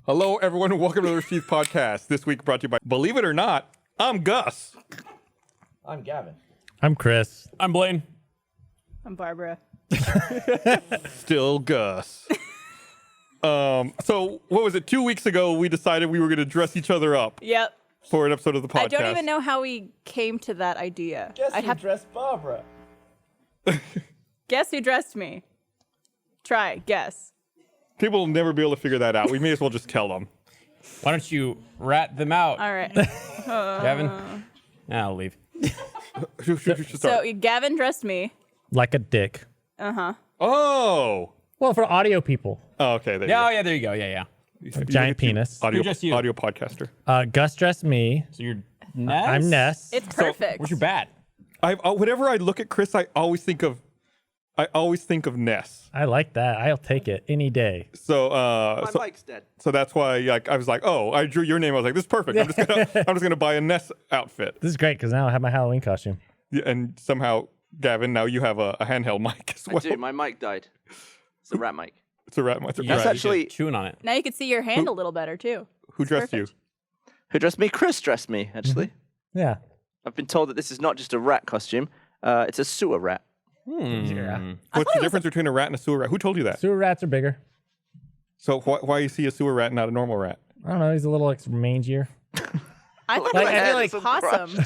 Hello, everyone, and welcome to the Rooster Teeth podcast. This week brought to you by, believe it or not, I'm Gus. I'm Gavin. I'm Chris. I'm Blaine. I'm Barbara. Still Gus. So, what was it? 2 weeks ago, we decided we were going to dress each other up Yep. for an episode of the podcast. I don't even know how we came to that idea. Guess who dressed Barbara? Guess who dressed me? Try, guess. People will never be able to figure that out. We may as well just tell them. Why don't you rat them out, All right. Gavin? I'll leave. Who should So start? Gavin dressed me. Like a dick. Oh, Well, for audio people. okay. There Yeah, you yeah, there you go. Yeah, yeah. go. Giant penis. Audio, Who dressed you? audio podcaster. Gus dressed me. So you're Ness? I'm Ness. It's perfect. Where's your bat? Whenever I look at Chris, I always think of Ness. I like that. I'll take it any day. So, My mic's dead. so that's why I was like, oh, I drew your name. I was like, this is perfect. I'm just gonna buy a Ness outfit. This is great because now I have my Halloween costume. Yeah, and somehow, Gavin, now you have a handheld mic as well. I do. My mic died. It's a rat mic. It's a rat mic. You Right. guys actually- chewing on it. Now you can see your hand a little better, too. Who dressed you? perfect. Who dressed me? Chris dressed me, actually. Yeah. I've been told that this is not just a rat costume. It's a sewer rat. Yeah. What's the difference between a rat and a sewer rat? Who told you that? Sewer rats are bigger. So why you see a sewer rat and not a normal rat? I don't know. He's a little like mangier. I thought Like, it I was feel like like- possum.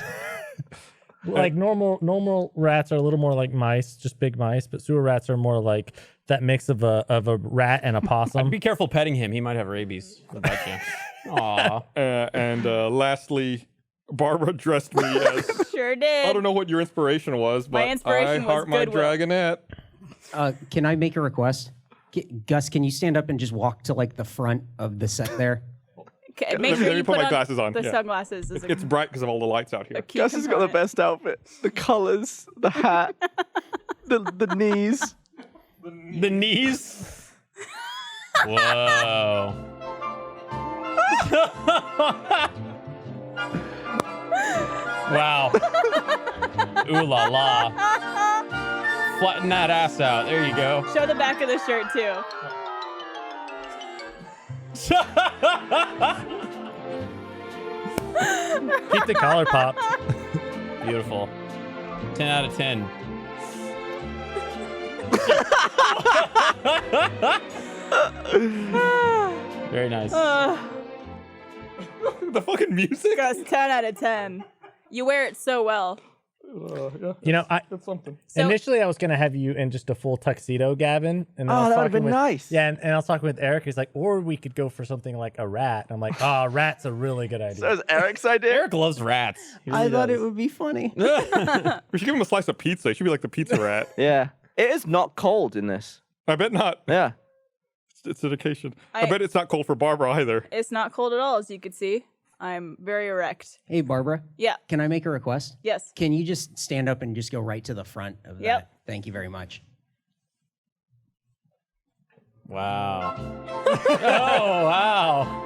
Like normal rats are a little more like mice, just big mice, but sewer rats are more like that mix of a rat and a possum. Be careful petting him. He might have rabies. He'll bite you. Aw. And lastly, Barbara dressed me as Sure did. I don't know what your inspiration was, but My inspiration I was heart my Goodwill. dragonette. Can I make a request? Gus, can you stand up and just walk to like the front of the set there? Okay, Let make me- sure let me you put put my glasses on, The yeah. sunglasses is a, It's bright because of all the lights out here. a key Gus has got the component. best outfit. The colors, the hat, the knees. The knees? Whoa. Wow. Ooh la la. Flatten that ass out. There you go. Show the back of the shirt, too. Keep the collar popped. Beautiful. 10 out of 10. Very nice. The fucking music. Gus, 10 out of 10. You wear it so well. Yeah, You know, that's something. So- initially I was gonna have you in just a full tuxedo, Gavin. And then I Oh, was that would've talking been with- nice. Yeah, and I was talking with Eric. He's like, or we could go for something like a rat. And I'm like, oh, rat's a really good idea. That was Eric's idea. Eric loves rats. He really does. would be funny. We should give him a slice of pizza. He should be like the pizza rat. Yeah. It is not cold in this. I bet not. Yeah. It's dedication. I I- bet it's not cold for Barbara either. It's not cold at all, as you could see. I'm very erect. Hey, Barbara, Yeah. can I make a request? Yes. Can you just stand up and just go right to the front of Yep. that? Thank you very much. Wow. Oh, wow.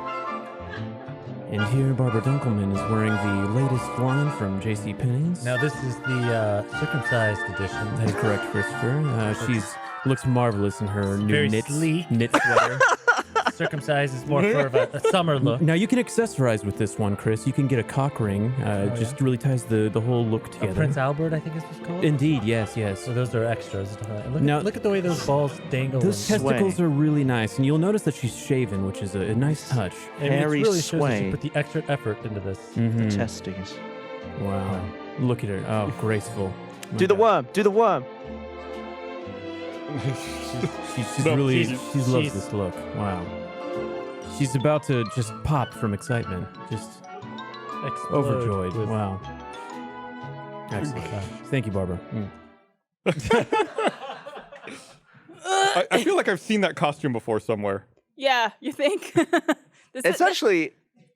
And here, Barbara Dunkelman is wearing the latest line from JCPenney's. Now this is the circumcised edition. That is correct, Christopher. She's looks marvelous in her new Very knit sleek. sweater. Circumcised is more for a summer look. Now you can accessorize with this one, Chris. You can get a cock ring. Just really ties the whole look A together. Prince Albert, I think is what's called. Indeed, yes, yes. So those are extras. Look, Now- look at the way those balls dangle. Those and- testicles are really nice, and you'll notice that she's shaven, which is a nice touch. I mean, it hairy really shows that sway. she put the extra effort into this. Mhm. Testes. Wow. Look at her. Oh, graceful. My Do the God. worm. Do the worm. She's No, really, she's- she loves she's- this look. Wow. She's about to just pop from excitement. Just Explode overjoyed. with- Wow. Excellent. Thank you, Barbara. Mm. I feel like I've seen that costume before somewhere. Yeah, you think? It's actually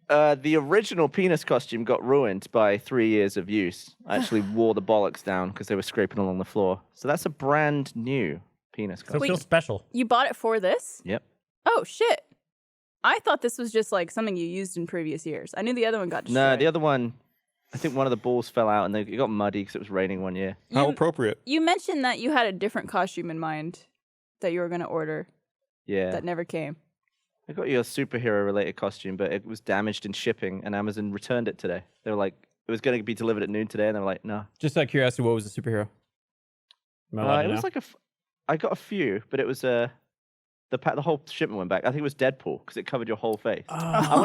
the original penis costume got ruined by 3 years of use. I actually wore the bollocks down because they were scraping along the floor. So that's a brand new penis So costume. it feels special. You bought it for this? Yep. Oh, shit. I thought this was just like something you used in previous years. I knew the other one got destroyed. No, the other one, I think one of the balls fell out and it got muddy because it was raining one year. How You- appropriate. You mentioned that you had a different costume in mind that you were going to order Yeah. that never came. I got you a superhero-related costume, but it was damaged in shipping, and Amazon returned it today. They were like, it was going to be delivered at noon today, and they were like, no. Just out of curiosity, what was the superhero? Am I allowed to It know? was like I got a few, but it was the whole shipment went back. I think it was Deadpool because it covered your whole face. I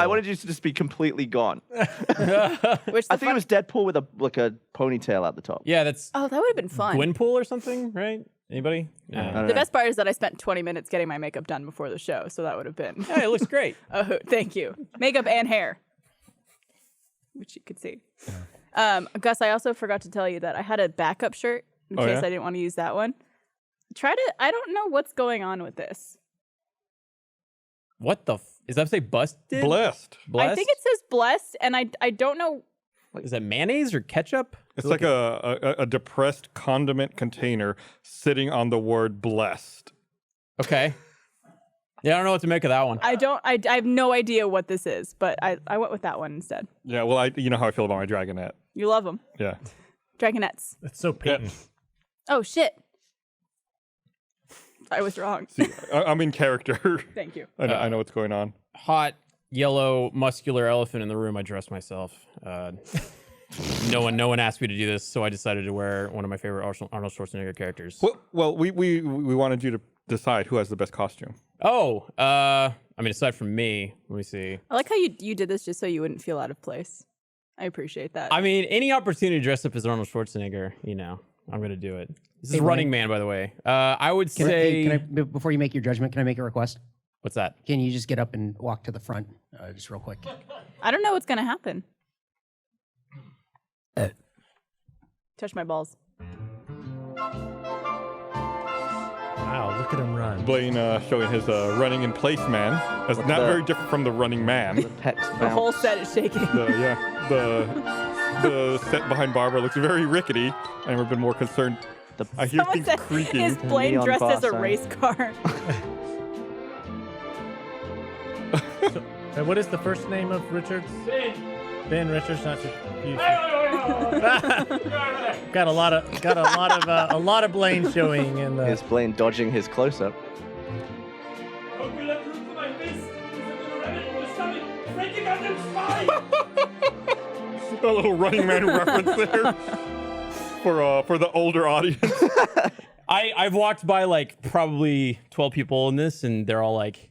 wanted you to just be completely gone. Which I think it was Deadpool with a ponytail at the top. Yeah, that's Oh, that would have been fun. Gwynpool or something, right? Anybody? I No. don't The know. best part is that I spent 20 minutes getting my makeup done before the show, so that would have been. Hey, it looks great. Oh, thank you. Makeup and hair, which you could see. Gus, I also forgot to tell you that I had a backup shirt in Oh, case yeah? I didn't want to use that one. I don't know what's going on with this. What the? Is that say busted? Blessed. Blessed? I think it says blessed, and I don't know. Is that mayonnaise or ketchup? It's like a depressed condiment container sitting on the word blessed. Okay. Yeah, I don't know what to make of that one. I have no idea what this is, but I went with that one instead. Yeah, well, you know how I feel about my dragonette. You love them. Yeah. Dragonettes. That's so patent. Oh, shit. I was wrong. See, I'm in character. Thank you. I know what's going on. Hot, yellow, muscular elephant in the room. I dressed myself. No one asked me to do this, so I decided to wear one of my favorite Arnold Schwarzenegger characters. Well, we wanted you to decide who has the best costume. Oh, I mean, aside from me, let me see. I like how you did this just so you wouldn't feel out of place. I appreciate that. I mean, any opportunity to dress up as Arnold Schwarzenegger, I'm gonna do it. This is Hey, Running Blaine. Man, by the way. I would Can say. I, before you make your judgment, can I make a request? What's that? Can you just get up and walk to the front, just real quick? I don't know what's gonna happen. Touch my balls. Wow, look at him run. Blaine showing his running in place man. That's not the- very different from the running man. Pecs The whole bounce. set is shaking. The set behind Barbara looks very rickety. I've never been more concerned. I hear Someone things said, creaking. is Blaine Neon dressed bar as a sign. race car? What is the first name of Richards? Ben Richards, not to confuse you. Got a lot of Blaine showing in the. Is Blaine dodging his close-up? A little Running Man reference there for the older audience. I've walked by like probably 12 people in this, and they're all like,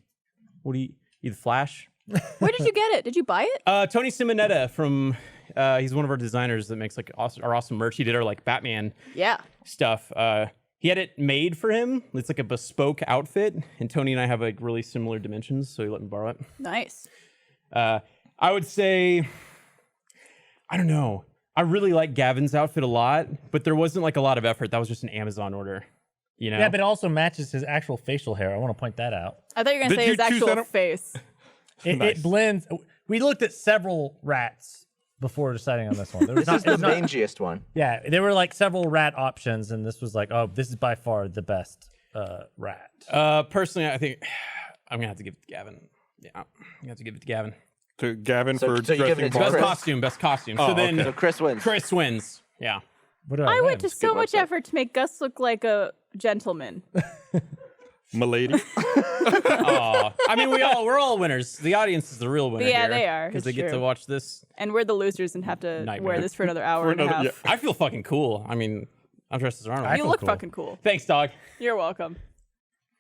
"What do you the Flash?" Where did you get it? Did you buy it? Tony Simonetta from he's one of our designers that makes like our awesome merch. He did our like Batman Yeah. stuff. He had it made for him. It's like a bespoke outfit, and Tony and I have like really similar dimensions, so he let me borrow it. Nice. I would say, I don't know. I really like Gavin's outfit a lot, but there wasn't like a lot of effort. That was just an Amazon order, you know? Yeah, but it also matches his actual facial hair. I want to point that out. I thought you were gonna Did say you his choose actual that? face. It blends. We looked at several rats before deciding on this one. There was This is the it was not- mangiest one. yeah, there were like several rat options, and this was like, oh, this is by far the best rat. Personally, I think I'm gonna have to give it to Gavin. Yeah, I'm gonna have to give it to Gavin. To Gavin So- for so you're giving dressing it to Best Barbara. Chris? Best costume. Oh, So then okay. So Chris wins. Chris wins. Yeah. What do I win? went to so good much website. effort to make Gus look like a gentleman. Milady. Aw. I mean, we're all winners. The audience is the real winner. Yeah, they are. because they It's get to true. watch this. And we're the losers and have to Nightmare. wear this for another hour and a half. yeah. I feel fucking cool. I mean, I'm dressed as Arnold. I You feel look cool. fucking cool. Thanks, dog. You're welcome.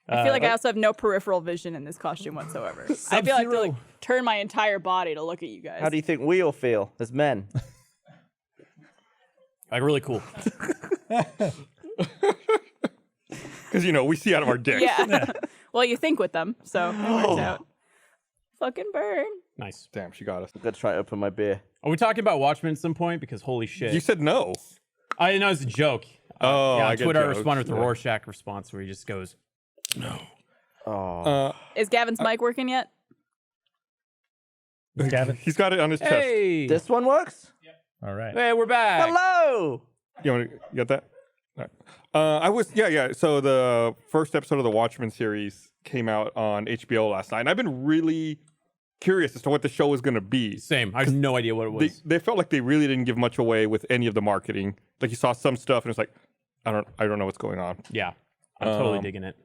I feel like I also have no peripheral vision in this costume whatsoever. I feel like to like turn my entire body to look at you guys. How do you think we all feel as men? Like really cool. Because, we see out of our dicks. Yeah. Well, you think with them, so it works out. Fucking burn. Nice. Damn, she got us. I'm gonna try to open my beer. Are we talking about Watchmen at some point? Because holy shit. You said no. I didn't know it was a joke. Oh, yeah, I on get Twitter, I jokes. responded with the Yeah. Rorschach response where he just goes, Oh, Is Gavin's mic working yet? Gavin. He's got it on his chest. "Hey, this one works. All right. hey, we're back." Hello. You got that? All right. Yeah. So the first episode of the Watchmen series came out on HBO last night. And I've been really curious as to what the show was going to be. Same. I have no idea what it was. They felt like they really didn't give much away with any of the marketing. Like you saw some stuff and it's like, I don't know what's going on. Yeah, I'm totally Um, digging it.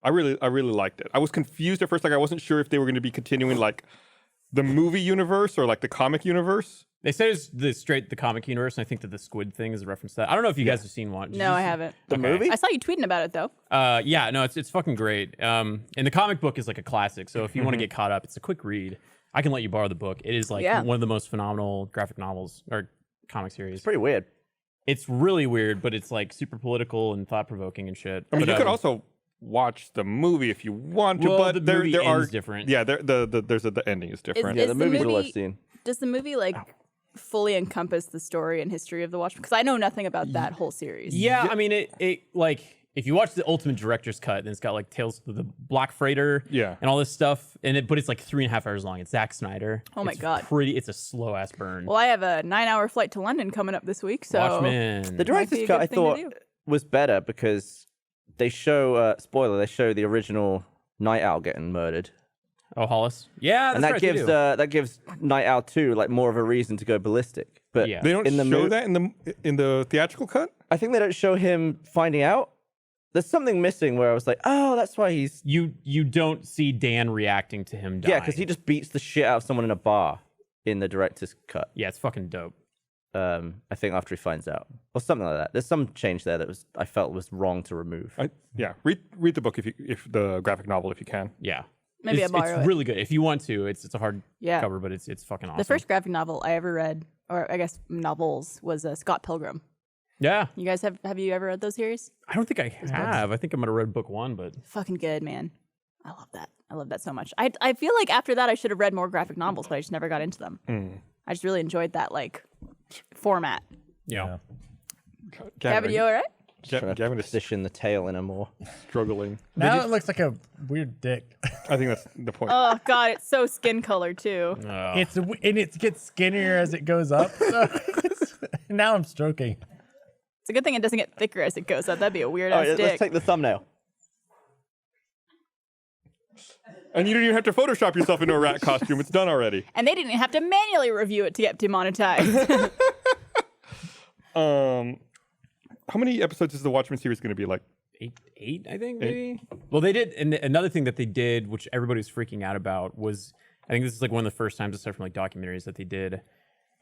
I really liked it. I was confused at first. Like I wasn't sure if they were going to be continuing like the movie universe or like the comic universe. They said it's the comic universe, and I think that the squid thing is a reference to that. I don't know if you guys have seen one. No, I haven't. The movie? I saw you tweeting about it though. Yeah, no, it's fucking great. And the comic book is like a classic. So if you want to get caught up, it's a quick read. I can let you borrow the book. It is like one of the most phenomenal graphic novels or comic series. It's pretty weird. It's really weird, but it's like super political and thought provoking and shit. I mean, But, you could also watch the movie if you want to, Well, but the there movie are ends different. Yeah, the ending is different. Yeah, Is the the movie's all movie- I've seen. Does the movie like fully encompass the story and history of the Watchmen? Because I know nothing about that whole series. Yeah, I mean, it like if you watch the ultimate director's cut, then it's got like Tales of the Black Freighter, and all this stuff, but it's like 3.5 hours long. It's Zack Snyder. Oh my God. It's a slow ass burn. Well, I have a 9-hour flight to London coming up this week, so Watchmen. The director's be a cut, good I thing to thought, do. was better because they show, spoiler, they show the original Night Owl getting murdered. Oh, Hollis. Yeah, that's And that right, they gives do. that gives Night Owl 2 like more of a reason to go ballistic. But Yeah. They don't in the show mo- that in the theatrical cut. I think they don't show him finding out. There's something missing where I was like, oh, that's why he's You don't see Dan reacting to him dying. yeah, because he just beats the shit out of someone in a bar in the director's cut. Yeah, it's fucking dope. I think after he finds out or something like that. There's some change there that I felt was wrong to remove. Read the book if the graphic novel if you can. Yeah. Maybe it's, I borrow it's it. really good. If you want to, it's a hard Yeah. cover, but it's fucking awesome. The first graphic novel I ever read, or I guess novels, was Scott Pilgrim. Yeah. You guys have you ever read those series? I don't think I have. I think I might have read book 1, but Fucking good, man. I love that. I love that so much. I feel like after that I should have read more graphic novels, but I just never got into them. I just really enjoyed that like format. yeah. Gavin, you all right? Gavin is Position the tail in a more. struggling. Now it looks like a weird dick. I think that's the point. Oh God, it's so skin color too. It gets skinnier as it goes up. So now I'm stroking. It's a good thing it doesn't get thicker as it goes up. That'd be a weird All ass right, dick. let's take the thumbnail. And you didn't even have to Photoshop yourself into a rat costume. It's done already. And they didn't have to manually review it to get demonetized. How many episodes is the Watchmen series going to be? Like Eight, I think, maybe. Well, they did, and another thing that they did, which everybody was freaking out about, was I think this is like one of the first times, aside from like documentaries, that they did.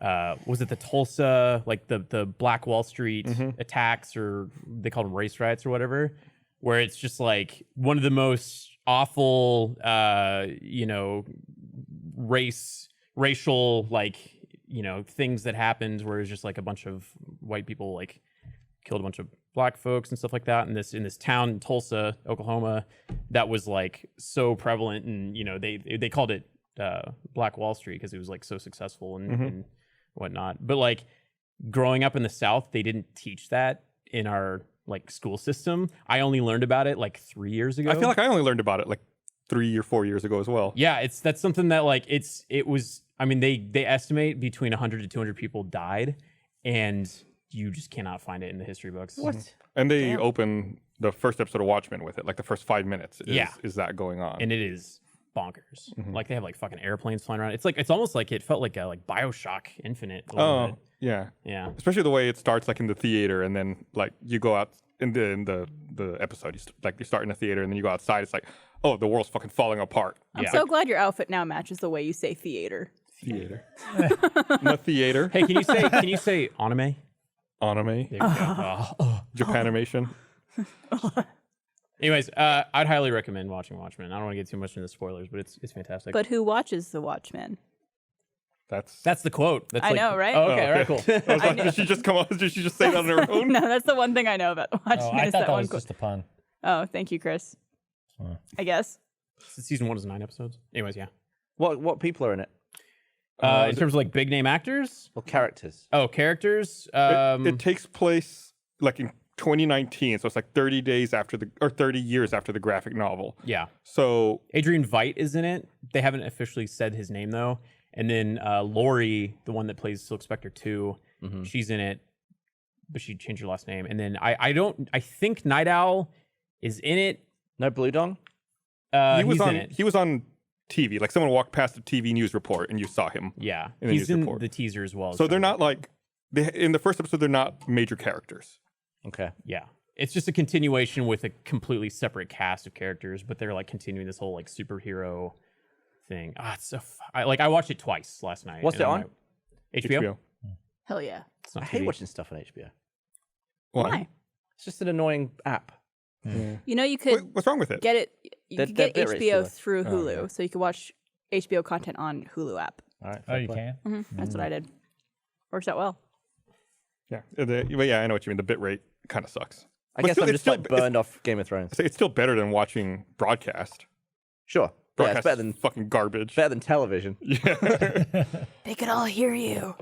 Was it the Tulsa, like the Black Wall Street attacks, or they called them race riots or whatever, where it's just like one of the most awful, racial, like, things that happened, where it's just like a bunch of white people like killed a bunch of black folks and stuff like that in this town in Tulsa, Oklahoma, that was like so prevalent, and they called it Black Wall Street because it was like so successful and whatnot. But like growing up in the South, they didn't teach that in our like school system. I only learned about it like 3 years ago. I feel like I only learned about it like 3 or 4 years ago as well. Yeah, that's something that like it was. I mean, they estimate between 100 to 200 people died, and you just cannot find it in the history books. What? And they open the first episode of Watchmen with it. Like the first 5 minutes is that going on. And it is bonkers. Like they have like fucking airplanes flying around. It's almost like it felt like a like BioShock Infinite. A little bit. Yeah. Yeah. Especially the way it starts like in the theater, and then like you go out in the episode, you start in the theater and then you go outside, it's like, oh, the world's fucking falling apart. I'm so glad your outfit now matches the way you say theater. Theater. The theater. Hey, can you say anime? Anime. There you go. Japanimation. Anyways, I'd highly recommend watching Watchmen. I don't want to get too much into spoilers, but it's fantastic. But who watches the Watchmen? That's the quote. That's I like, know, right? Oh, okay, all right, cool. I was like, did she just come on? Did she just say that on her own? No, that's the one thing I know about the Watchmen. Oh, I is thought that one was quote. just a pun. Oh, thank you, Chris. I guess. Season 1 is 9 episodes. Anyways, yeah. What people are in it? In terms of like big name actors? Or characters? Oh, characters? It takes place like in 2019, so it's like 30 years after the graphic novel. Yeah. So Adrian Veidt is in it. They haven't officially said his name though. And then Lori, the one that plays Silk Spectre 2, she's in it, but she changed her last name. And then I think Night Owl is in it. No Blue Dong? He's in it. He was on TV. Like someone walked past a TV news report and you saw him. Yeah. in the He's news in report. the teaser as well. So they're not like in the first episode they're not major characters. Okay. Yeah. It's just a continuation with a completely separate cast of characters, but they're like continuing this whole like superhero thing. It's so I watched it twice last night. What's it on? HBO. Hell yeah. It's not I hate TV. watching stuff on HBO. Why? It's just an annoying app. You know, you could Wait, what's wrong with it? get it. You Their- could their get bit rate's too HBO low. through Hulu, so you could watch HBO content on Hulu app. All right. Oh, you can. That's what I did. Works out well. Yeah, but yeah, I know what you mean. The bit rate kind of sucks. I But guess still- I'm it's just still- like burned off Game of Thrones. It's still better than watching broadcast. Sure. Yeah, Broadcast it's better than fucking garbage. television. They could all hear you.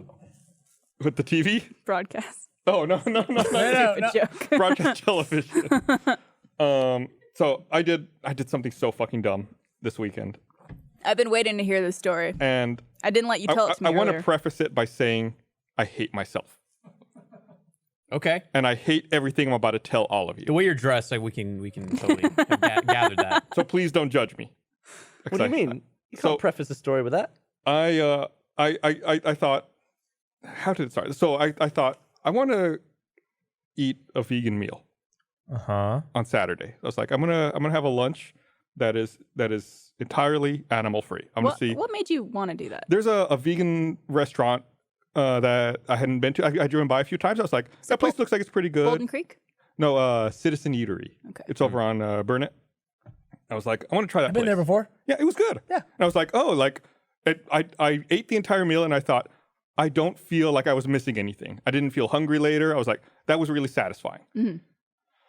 With the TV? Broadcast. Oh no. Stupid joke. Broadcast television. So I did something so fucking dumb this weekend, I've been waiting to hear this story. and I didn't let you tell it to me I want to earlier. preface it by saying I hate myself, Okay. and I hate everything I'm about to tell all of The you. way you're dressed, like we can totally have gathered that. So please don't judge me. What do you mean? You can't So- preface the story with that. I thought, how did it start? So I thought I want to eat a vegan meal on Saturday. I was like, I'm gonna have a lunch that is entirely animal free. I'm gonna see. What made you want to do that? There's a vegan restaurant that I hadn't been to. I driven by a few times. I was like, that place looks like it's pretty good. Golden Creek? No, Citizen Eatery. Okay. It's over on Burnett. I was like, I want to try that I've been place. there before. Yeah, it was good. Yeah. And I was like, oh, like I ate the entire meal and I thought, I don't feel like I was missing anything. I didn't feel hungry later. I was like, that was really satisfying. Mm-hmm.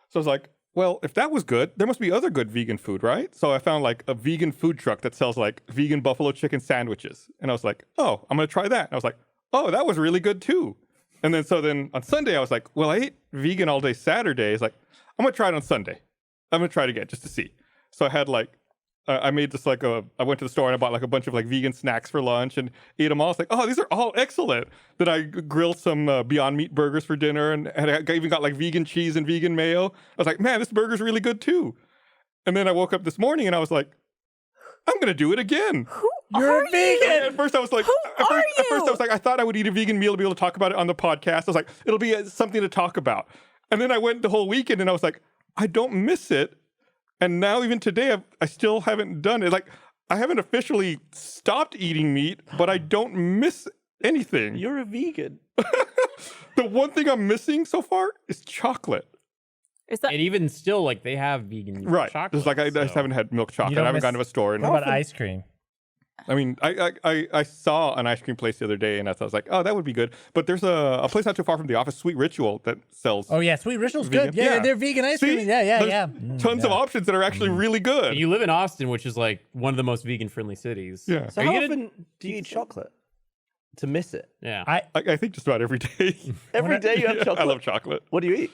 So I was like, well, if that was good, there must be other good vegan food, right? So I found like a vegan food truck that sells like vegan buffalo chicken sandwiches. And I was like, oh, I'm going to try that. And I was like, oh, that was really good too. And then on Sunday, I was like, well, I ate vegan all day Saturday. It's like, I'm going to try it on Sunday. I'm going to try it again just to see. So I had like, I made this like I went to the store and I bought like a bunch of like vegan snacks for lunch and ate them all. It's like, oh, these are all excellent. Then I grilled some Beyond Meat burgers for dinner and I even got like vegan cheese and vegan mayo. I was like, man, this burger's really good too. And then I woke up this morning and I was like, I'm going to do it again. You're a vegan. At first I was like, are at first I you? was like, I thought I would eat a vegan meal to be able to talk about it on the podcast. I was like, it'll be something to talk about. And then I went the whole weekend and I was like, I don't miss it. And now even today, I still haven't done it. Like, I haven't officially stopped eating meat, but I don't miss anything. You're a vegan. The one thing I'm missing so far is chocolate. Is that And even still, like they have vegan Right. chocolate. Just like I just haven't had milk chocolate. don't I haven't miss- gone to a store. And What about ice cream? I mean, I saw an ice cream place the other day, and I was like, oh, that would be good. But there's a place not too far from the office, Sweet Ritual, that sells Oh yeah, Sweet Ritual's vegan. good. Yeah, they're vegan ice cream. Yeah. There's tons of options that are actually really good. And you live in Austin, which is like one of the most vegan-friendly cities. Yeah. So Are how you gonna- often do you eat chocolate to miss it? Yeah. I think just about every day. Every day you have chocolate. I love chocolate. What do you eat?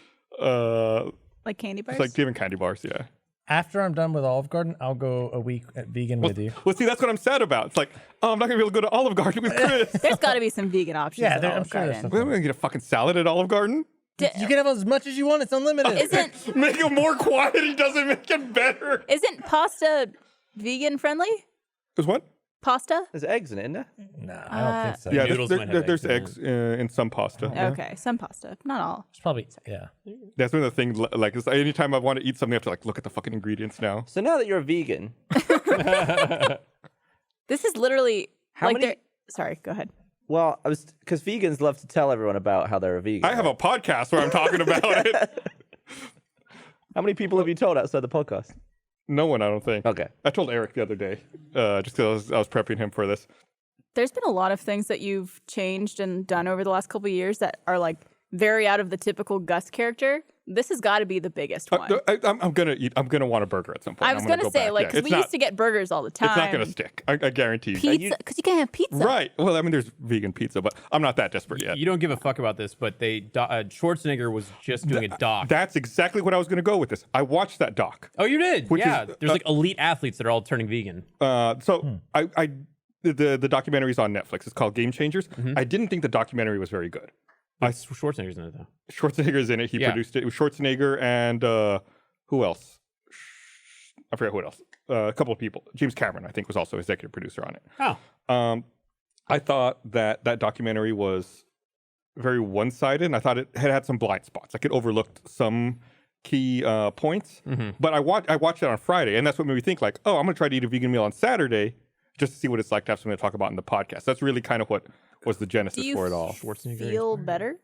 like candy bars? It's like giving candy bars, yeah. After I'm done with Olive Garden, I'll go a week at vegan with you. Well, see, that's what I'm sad about. It's like, oh, I'm not gonna be able to go to Olive Garden with Chris. There's got to be some vegan options. Yeah, at I'm Olive sure there's Garden. something. We're gonna get a fucking salad at Olive Garden. You can have as much as you want. It's unlimited. Isn't Make it more quantity doesn't make it better. isn't pasta vegan friendly? Because what? Pasta? There's eggs in it, isn't there? No, I don't think so. Yeah, Noodles might have there's eggs eggs in some pasta. Yeah. Okay, some pasta, not all. It's probably yeah. That's one of the things. Like, it's anytime I want to eat something, I have to like look at the fucking ingredients now. So now that you're a vegan, This is literally How like many- they're- Sorry, go ahead. well, I was because vegans love to tell everyone about how they're a vegan. I have a podcast where I'm talking about it. How many people have you told outside the podcast? No one, I don't think. Okay. I told Eric the other day, just because I was prepping him for this. There's been a lot of things that you've changed and done over the last couple of years that are like very out of the typical Gus character. This has got to be the biggest one. I'm gonna want a burger at some point. I was I'm gonna go say, back. like, Yeah, because it's we not- used to get burgers all the time. It's not gonna stick. I guarantee you. Pizza, because you can't have pizza. Right. Well, I mean, there's vegan pizza, but I'm not that desperate yet. You don't give a fuck about this, but Schwarzenegger was just doing a doc. That's exactly what I was gonna go with this. I watched that doc. Oh, you did? Which Yeah. is, There's like elite athletes that are all turning vegan. The documentary's on Netflix. It's called Game Changers. Mm-hmm. I didn't think the documentary was very good. Schwarzenegger's in it though. Schwarzenegger's in it. He Yeah. produced it. It was Schwarzenegger and who else? I forget who else. A couple of people. James Cameron, I think, was also executive producer on it. Oh. I thought that documentary was very one-sided, and I thought it had some blind spots. Like it overlooked some key points. But I watched it on Friday, and that's what made me think like, oh, I'm gonna try to eat a vegan meal on Saturday just to see what it's like to have something to talk about in the podcast. That's really kind of what was the genesis Do you for it all. feel better?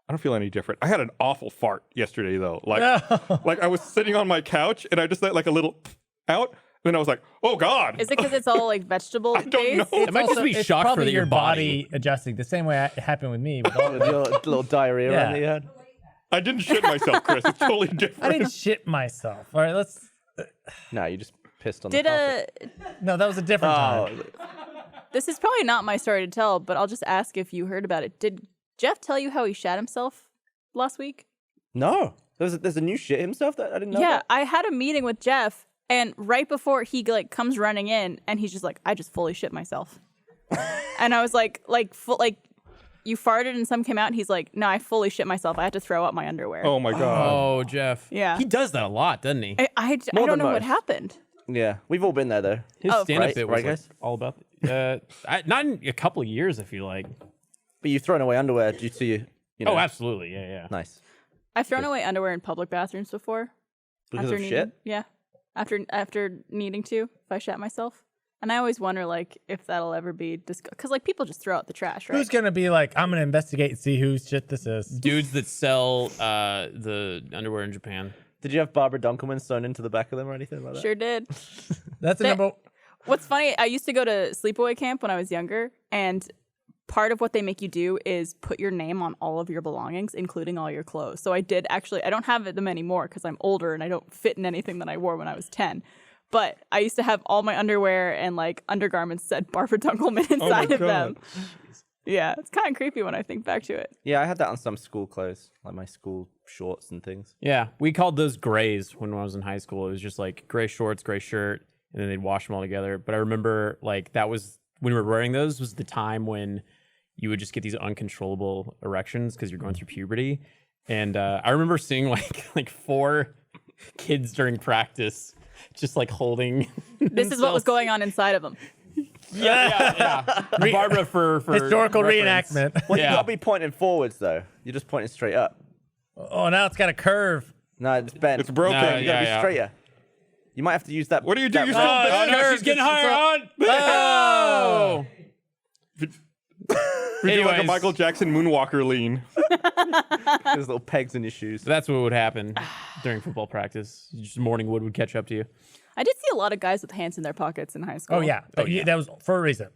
I don't feel any different. I had an awful fart yesterday though. Like like I was sitting on my couch and I just let like a little out. And then I was like, oh God. Is it because it's all like vegetable I don't based? know. It might just be it's shock probably for your body. adjusting the same way it happened with me. With all With your little diarrhea Yeah. on the head. I didn't shit myself, Chris. It's totally different. I didn't shit myself. All right, let's. No, you just pissed on Did the carpet. No, that was a different time. This is probably not my story to tell, but I'll just ask if you heard about it. Did Jeff tell you how he shat himself last week? No. There's a new shit himself that I didn't know Yeah, about. I had a meeting with Jeff, and right before he like comes running in, and he's just like, "I just fully shit myself," and I was like, you farted and some came out, and he's like, "No, I fully shit myself. I had to throw out my underwear." Oh my God. Oh, Jeff. Yeah. He does that a lot, doesn't he? I More don't than know what most. happened. Yeah, we've all been there though. His Oh, stand-up right, bit was right, like, guys? all about not in a couple of years, I feel like. But you've thrown away underwear due to you know. Oh, absolutely. Yeah. Nice. I've thrown away underwear in public bathrooms before. Because after of needing, shit? Yeah. After needing to, if I shat myself. And I always wonder, like, if that'll ever be because, like, people just throw out the trash, right? Who's gonna be like, I'm gonna investigate and see whose shit this is? Dudes that sell the underwear in Japan. Did you have Barbara Dunkelman sewn into the back of them or anything like that? Sure did. That's a They- number. What's funny, I used to go to sleepaway camp when I was younger, and part of what they make you do is put your name on all of your belongings, including all your clothes. So I did actually, I don't have them anymore because I'm older and I don't fit in anything that I wore when I was 10. But I used to have all my underwear and like undergarments said Barbara Dunkelman inside of them. Yeah, it's kind of creepy when I think back to it. Yeah, I had that on some school clothes, like my school shorts and things. Yeah, we called those grays when I was in high school. It was just like gray shorts, gray shirt, and then they'd wash them all together. But I remember like that was when we were wearing those was the time when you would just get these uncontrollable erections because you're going through puberty. And I remember seeing like 4 kids during practice just like holding. This is what was going on inside of them. Yeah. Barbara for Historical reference. reenactment. Well, Yeah. you gotta be pointing forwards though. You're just pointing straight up. Oh, now it's got a curve. No, it's bent. It's broken. No, You gotta be yeah. straighter. You might have to use that. What do you do? that You're round- still bent. no, she's getting higher on. Oh. We do like a Anyways. Michael Jackson moonwalker lean. There's little pegs in your shoes. So that's what would happen during football practice. Just morning wood would catch up to you. I did see a lot of guys with hands in their pockets in high school. Oh yeah, but that was for a reason.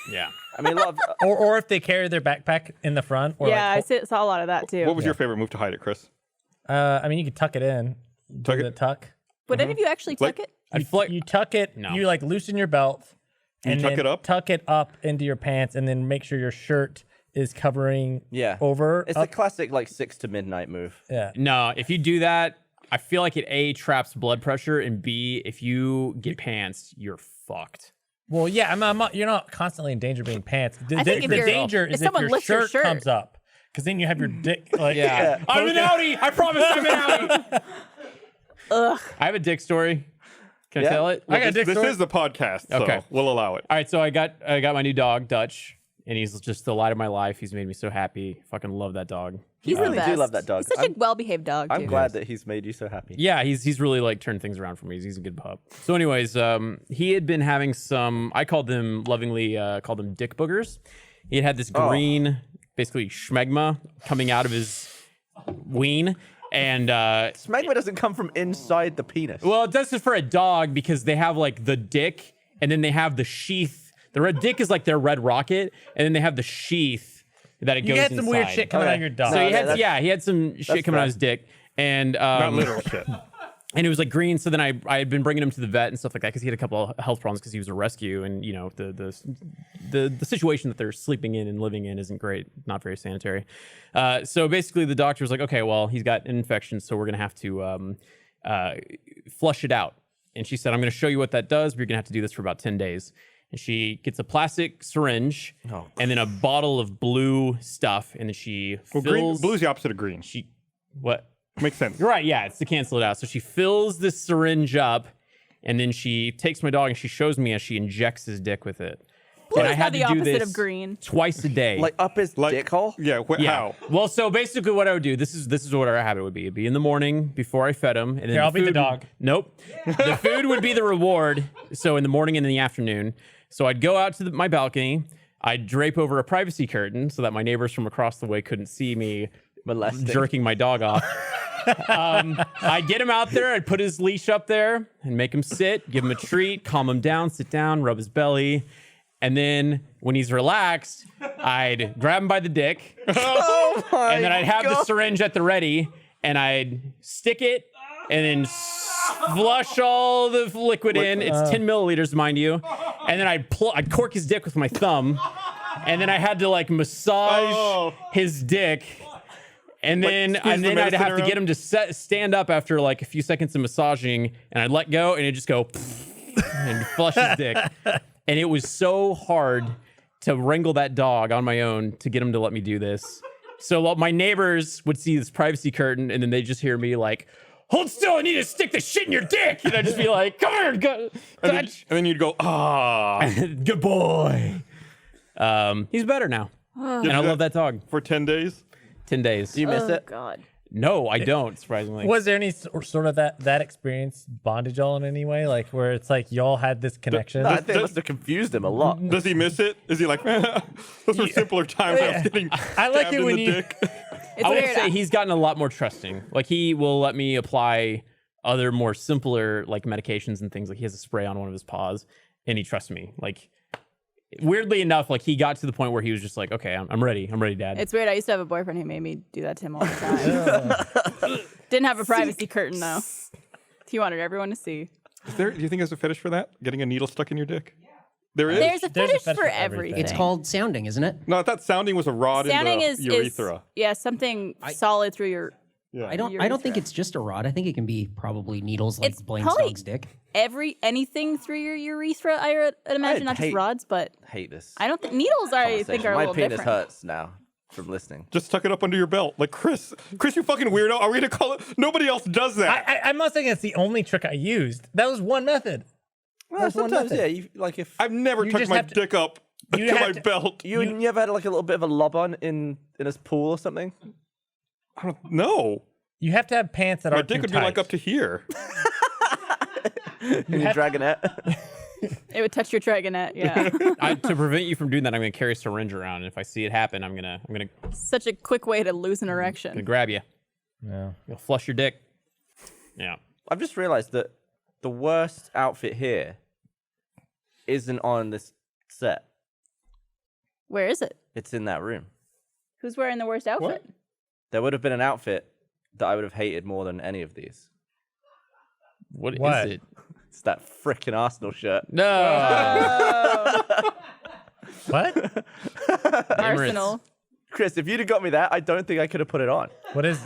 Yeah. I mean, a lot of Or if they carry their backpack in the front. Or Yeah, like, I saw a lot of that too. What was your favorite move to hide it, Chris? I mean, you could tuck it in. Tuck Do it? the tuck. Would any of you actually Like- tuck it? I'd flick. You tuck it. No. You like loosen your belt. And tuck then it up? Tuck it up into your pants, and then make sure your shirt is covering. yeah. Over. It's up. the classic like 6 to midnight move. Yeah. No, if you do that, I feel like it A, traps blood pressure, and B, if you get pants, you're fucked. Well, yeah. I'm not, you're not constantly in danger of being pants. The, I think if the you're- danger if is if someone your lifts your shirt shirt. comes up, because then you have your dick like. Yeah. I'm an outie. I promise I'm an outie. Ugh. I have a dick story. Can I Yeah. tell it? I got a dick This story. is the podcast, so Okay. we'll allow it. All right, so I got my new dog, Dutch, and he's just the light of my life. He's made me so happy. Fucking love that dog. He's really the do best. love that dog. He's such a well-behaved dog. I'm too. glad that he's made you so happy. Yeah, he's really like turned things around for me. He's a good pup. So, anyways, he had been having some. I called them lovingly called them dick boogers. He had this green, basically schmegma coming out of his ween, and Smegma doesn't come from inside the penis. well, it does it for a dog because they have like the dick, and then they have the sheath. The red dick is like their red rocket, and then they have the sheath that it You goes had some weird inside. shit coming out of your dog. So No, he had, that's- he had some shit coming out of his dick, and Not literal shit. and it was like green. So then I had been bringing him to the vet and stuff like that because he had a couple of health problems because he was a rescue, and you know the situation that they're sleeping in and living in isn't great, not very sanitary. So basically, the doctor was like, okay, well, he's got an infection, so we're gonna have to flush it out. And she said, I'm gonna show you what that does, but you're gonna have to do this for about 10 days. And she gets a plastic syringe and then a bottle of blue stuff, and then she Well, fills. blue's the opposite of green. She what? Makes sense. You're right, yeah, it's to cancel it out. So she fills this syringe up, and then she takes my dog and she shows me as she injects his dick with it. and I It's had not the to do opposite this of green. twice a day. Like up his dick hole? Yeah. yeah. How? Well, so basically, what I would do. This is what our habit would be. It'd be in the morning before I fed him, and then Here, I'll be the food- dog. Nope. The food would be the reward. So in the morning and in the afternoon. So I'd go out to my balcony. I'd drape over a privacy curtain so that my neighbors from across the way couldn't see me Molesting. jerking my dog off. I'd get him out there. I'd put his leash up there and make him sit, give him a treat, calm him down, sit down, rub his belly. And then when he's relaxed, I'd grab him by the dick. Oh my And then I'd have the God. syringe at the ready and I'd stick it and then flush all the liquid in. It's 10 milliliters, mind you. And then I'd cork his dick with my thumb. And then I had to like massage his dick. And then squeeze the I'd medicine have to around? get him to stand up after like a few seconds of massaging, and I'd let go, and it'd just go and flush his dick. And it was so hard to wrangle that dog on my own to get him to let me do this. So my neighbors would see this privacy curtain, and then they just hear me like, "Hold still! I need to stick the shit in your dick." And I'd just be like, "Come here, go, And then you'd go, good boy." He's better now, and I love that dog. for 10 days. 10 days. Do you miss Oh it? God. No, I don't. Surprisingly. Was there any sort of that experience bonded y'all in any way, like where it's like y'all had this connection? No, I think it must have confused him a lot. Does he miss it? Is he like, man, those were simpler times I was getting I like stabbed it in when the you- dick. It's I would weird. say he's gotten a lot more trusting. Like he will let me apply other more simpler like medications and things. Like he has a spray on one of his paws, and he trusts me. Like weirdly enough, like he got to the point where he was just like, "Okay, I'm ready. I'm ready, Dad." It's weird. I used to have a boyfriend who made me do that to him all the time. Didn't have a privacy curtain though. He wanted everyone to see. Do you think there's a fetish for that? Getting a needle stuck in your dick? There is? There's a There's a fetish fetish for for everything. everything. It's called sounding, isn't it? No, I thought sounding was a rod Sounding in the urethra. is something solid through your Yeah. I don't think it's just a rod. I think it can be probably needles like It's Blaine's probably- dog's dick. anything through your urethra. I imagine, not just hate- rods, but Hate this. I don't think needles are. I think conversation. are a My little penis different. hurts now from listening. Just tuck it up under your belt. Like, Chris, you fucking weirdo. Are we going to call it? Nobody else does that. I'm not saying it's the only trick I used. That was one method. Well, That's one sometimes, method. yeah. You, like if I've never You tucked just my have to- dick up you to have my to- belt. you ever had like a little bit of a lob on in a pool or something? I don't know. You have to have pants that My aren't dick too would be like tight. up to here. In your dragonette? It would touch your dragonette. Yeah. To prevent you from doing that, I'm gonna carry a syringe around, and if I see it happen, I'm gonna Such a quick way to lose an erection. grab you. Yeah. You'll flush your dick. Yeah. I've just realized that the worst outfit here isn't on this set. Where is it? It's in that room. Who's wearing the worst outfit? What? There would have been an outfit that I would have hated more than any of these. What What? is it? It's that frickin' Arsenal shirt. No. What? Arsenal. Chris, if you'd have got me that, I don't think I could have put it on. What is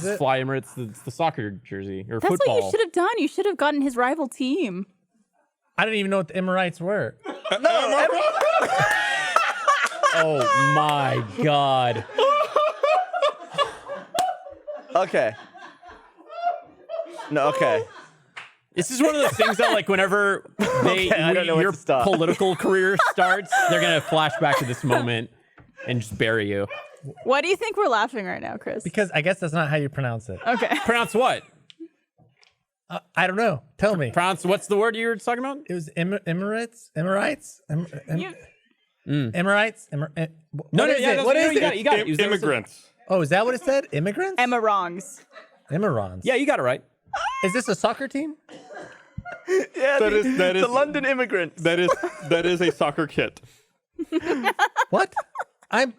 it? Fly Emirates, it's the soccer jersey or That's football. what you should have done. You should have gotten his rival team. I didn't even know what the Emirates were. Oh my god. Okay. No, okay. This is one of those things that, like, whenever I don't know where your to start. political career starts, they're gonna flash back to this moment and just bury you. Why do you think we're laughing right now, Chris? Because I guess that's not how you pronounce it. Okay. Pronounce what? I don't know. Tell me. Pronounce what's the word you were talking about? It was Emirates? Emirates? You- Emirates? No, What is it? What is you got it? it. You got it. It was- Immigrants. Oh, is that what it said? Immigrants? Emma wrongs. Emirons. Yeah, you got it right. Is this a soccer team? Yeah, That is the London immigrants. that is a soccer kit. What? I'm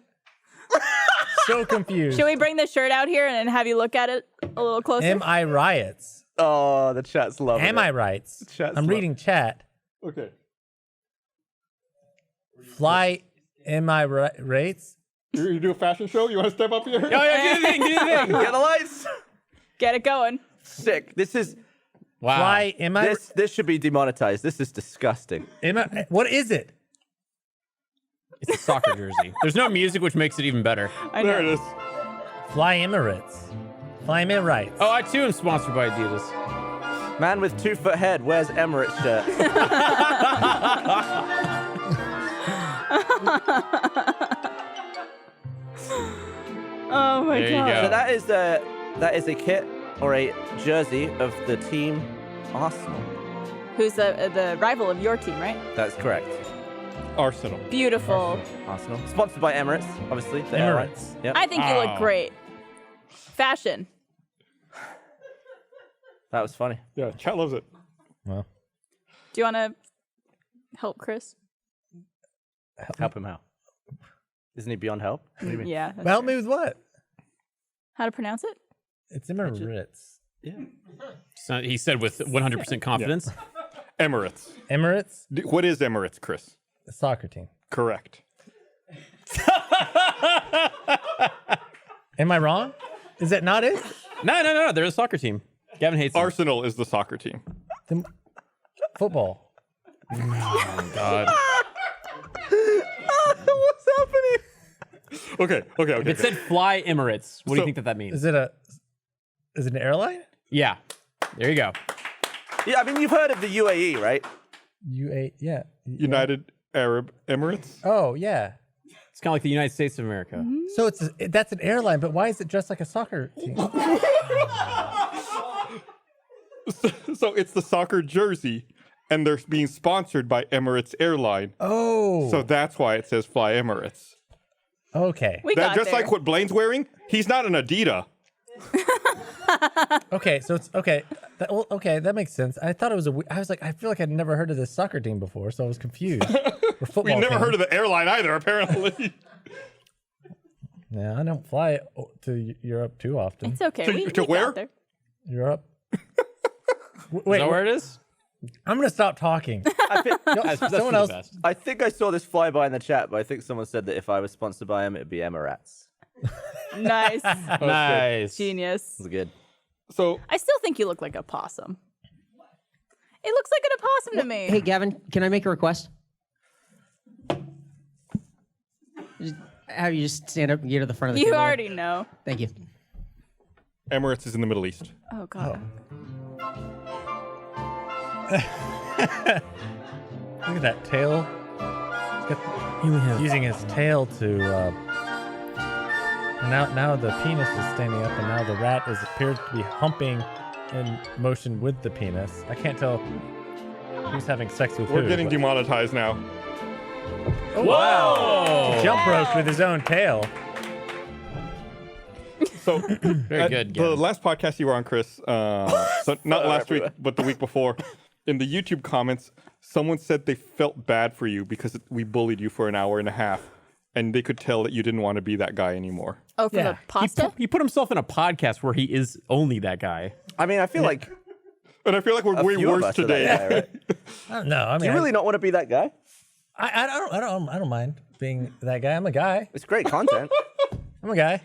so confused. Should we bring the shirt out here and have you look at it a little closer? Am I riots? Oh, the chat's loving Am it. I rights? Chat's I'm lo- reading chat. Okay. Fly am I rates? You do a fashion show? You want to step up here? Oh yeah, do the thing, do the thing. Get the lights. Get it going. Sick. This is Wow. Fly am I this should be demonetized. This is disgusting. what is it? It's a soccer jersey. There's no music, which makes it even better. I know. There it is. Fly Emirates. Fly Emirates. Oh, I too am sponsored by Adidas. Man with 2 foot head wears Emirates shirt. Oh my There you god. go. So that is a kit or a jersey of the team Arsenal. Who's the rival of your team, right? That's correct. Arsenal. Beautiful. Arsenal. Sponsored by Emirates, obviously. The airline. Emirates. Yep. I think you look great. Fashion. That was funny. Yeah, chat loves it. Well, Do you want to help Chris? Help him out. Isn't he beyond help? What do you mean? Yeah. that's help true. me with what? How to pronounce it? It's Emirates. So he said with 100% confidence. Emirates. Emirates, What is Emirates, Chris? the soccer team. Correct. Am I wrong? Is that not it? No. They're a soccer team. Gavin hates them. Arsenal is the soccer team. The football. God. What's happening? Okay. It said fly Emirates. What do you So- think that means? Is it an airline? Yeah. There you go. Yeah, I mean, you've heard of the UAE, right? Yeah. United Arab Emirates. Oh, yeah. It's kind of like the United States of America. So that's an airline, but why is it dressed like a soccer team? So it's the soccer jersey, and they're being sponsored by Emirates Airline. Oh. So that's why it says Fly Emirates. Okay. We That got just there. like what Blaine's wearing. He's not an Adidas. Okay. So it's okay. Okay, that makes sense. I thought it was I was like, I feel like I'd never heard of this soccer team before, so I was confused. We never heard of the airline either, apparently. Yeah, I don't fly to Europe too often. It's okay. To- we to got where? there. Europe. Is Wait, that where it is? I'm gonna stop talking. That's someone for the else. best. I think I saw this flyby in the chat, but I think someone said that if I was sponsored by him, it'd be Emirates. Nice. Nice. Genius. That's good. So I still think you look like a possum. It looks like an opossum to me. Hey, Gavin, can I make a request? Have you just stand up and get to the front of the You table? already know. Thank you. Emirates is in the Middle East. Oh god. Look at that tail. Using his tail to. Now the penis is standing up, and now the rat appears to be humping in motion with the penis. I can't tell who's having sex with We're who. getting but- demonetized now. Whoa! Jump rope with his own tail. So Very good. the Gavin. last podcast you were on, Chris, so not last week, everywhere. but the week before, in the YouTube comments, someone said they felt bad for you because we bullied you for an hour and a half, and they could tell that you didn't want to be that guy anymore. Oh, for Yeah. the pasta? He put himself in a podcast where he is only that guy. I mean, I feel like And I feel like we're a way few of worse us are today. that guy, right? I don't know. I mean, Do you really not want to be that guy? I don't mind being that guy. I'm a guy. It's great content. I'm a guy.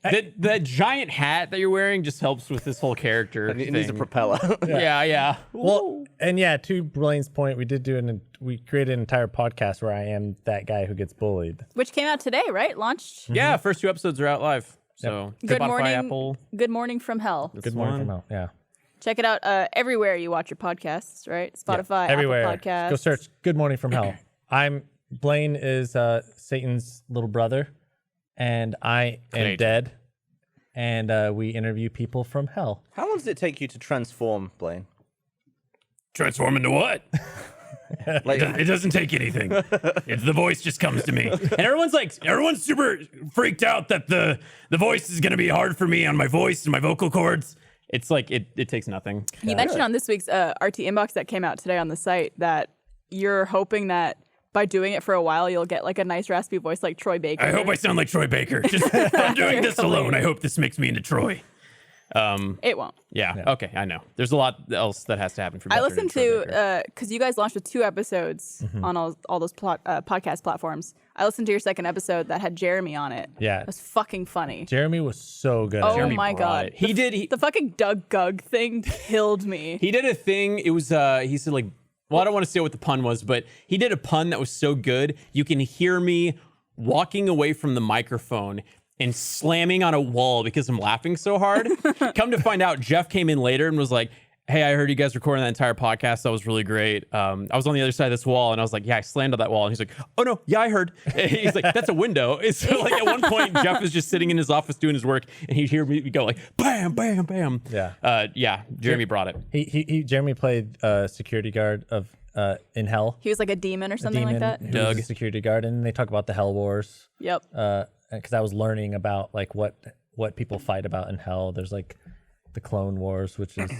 The giant hat that you're wearing just helps with this whole character. It needs a thing. propeller. Yeah. Well, and yeah, to Blaine's point, we created an entire podcast where I am that guy who gets bullied. Which came out today, right? Launched. Yeah, first 2 episodes are out live. So Good Spotify, morning. Apple. Good morning from hell. This Good morning one. from hell. Yeah. Check it out everywhere you watch your podcasts, right? Spotify, Everywhere. Apple Podcasts. Go search Good Morning from Hell. Blaine is Satan's little brother, and I am Great. dead. And we interview people from hell. How long does it take you to transform, Blaine? Transform into what? Like, It doesn't take anything. It's the voice just comes to me. And everyone's super freaked out that the voice is going to be hard for me on my voice and my vocal cords. It's like, it takes nothing. You mentioned on this week's RT Inbox that came out today on the site that you're hoping that by doing it for a while, you'll get like a nice raspy voice like Troy Baker. I hope I sound like Troy Baker. Just from doing this alone, I hope this makes me into Troy. It won't. Yeah. Okay. I know. There's a lot else that has to happen for me. I to turn listened into Troy Baker. to because you guys launched with 2 episodes on all those podcast platforms. I listened to your second episode that had Jeremy on it. Yeah. It was fucking funny. Jeremy was so good. Oh Jeremy my brought god, it. He did. the fucking Doug Gug thing killed me. He did a thing. It was he said like, well, I don't want to say what the pun was, but he did a pun that was so good you can hear me walking away from the microphone and slamming on a wall because I'm laughing so hard. Come to find out, Jeff came in later and was like, hey, I heard you guys recording that entire podcast. That was really great. I was on the other side of this wall, and I was like, yeah, I slammed on that wall. And he's like, oh, no, yeah, I heard. And he's like, that's a window. And so, like, at one point, Jeff is just sitting in his office doing his work, and he'd hear me go like, bam, bam, bam. Yeah. Jeremy brought it. Jeremy played security guard of in Hell. He was like a demon or something like that. Who was a security guard, and they talk about the Hell Wars. Yep. Because I was learning about like what people fight about in Hell. There's like the Clone Wars, which is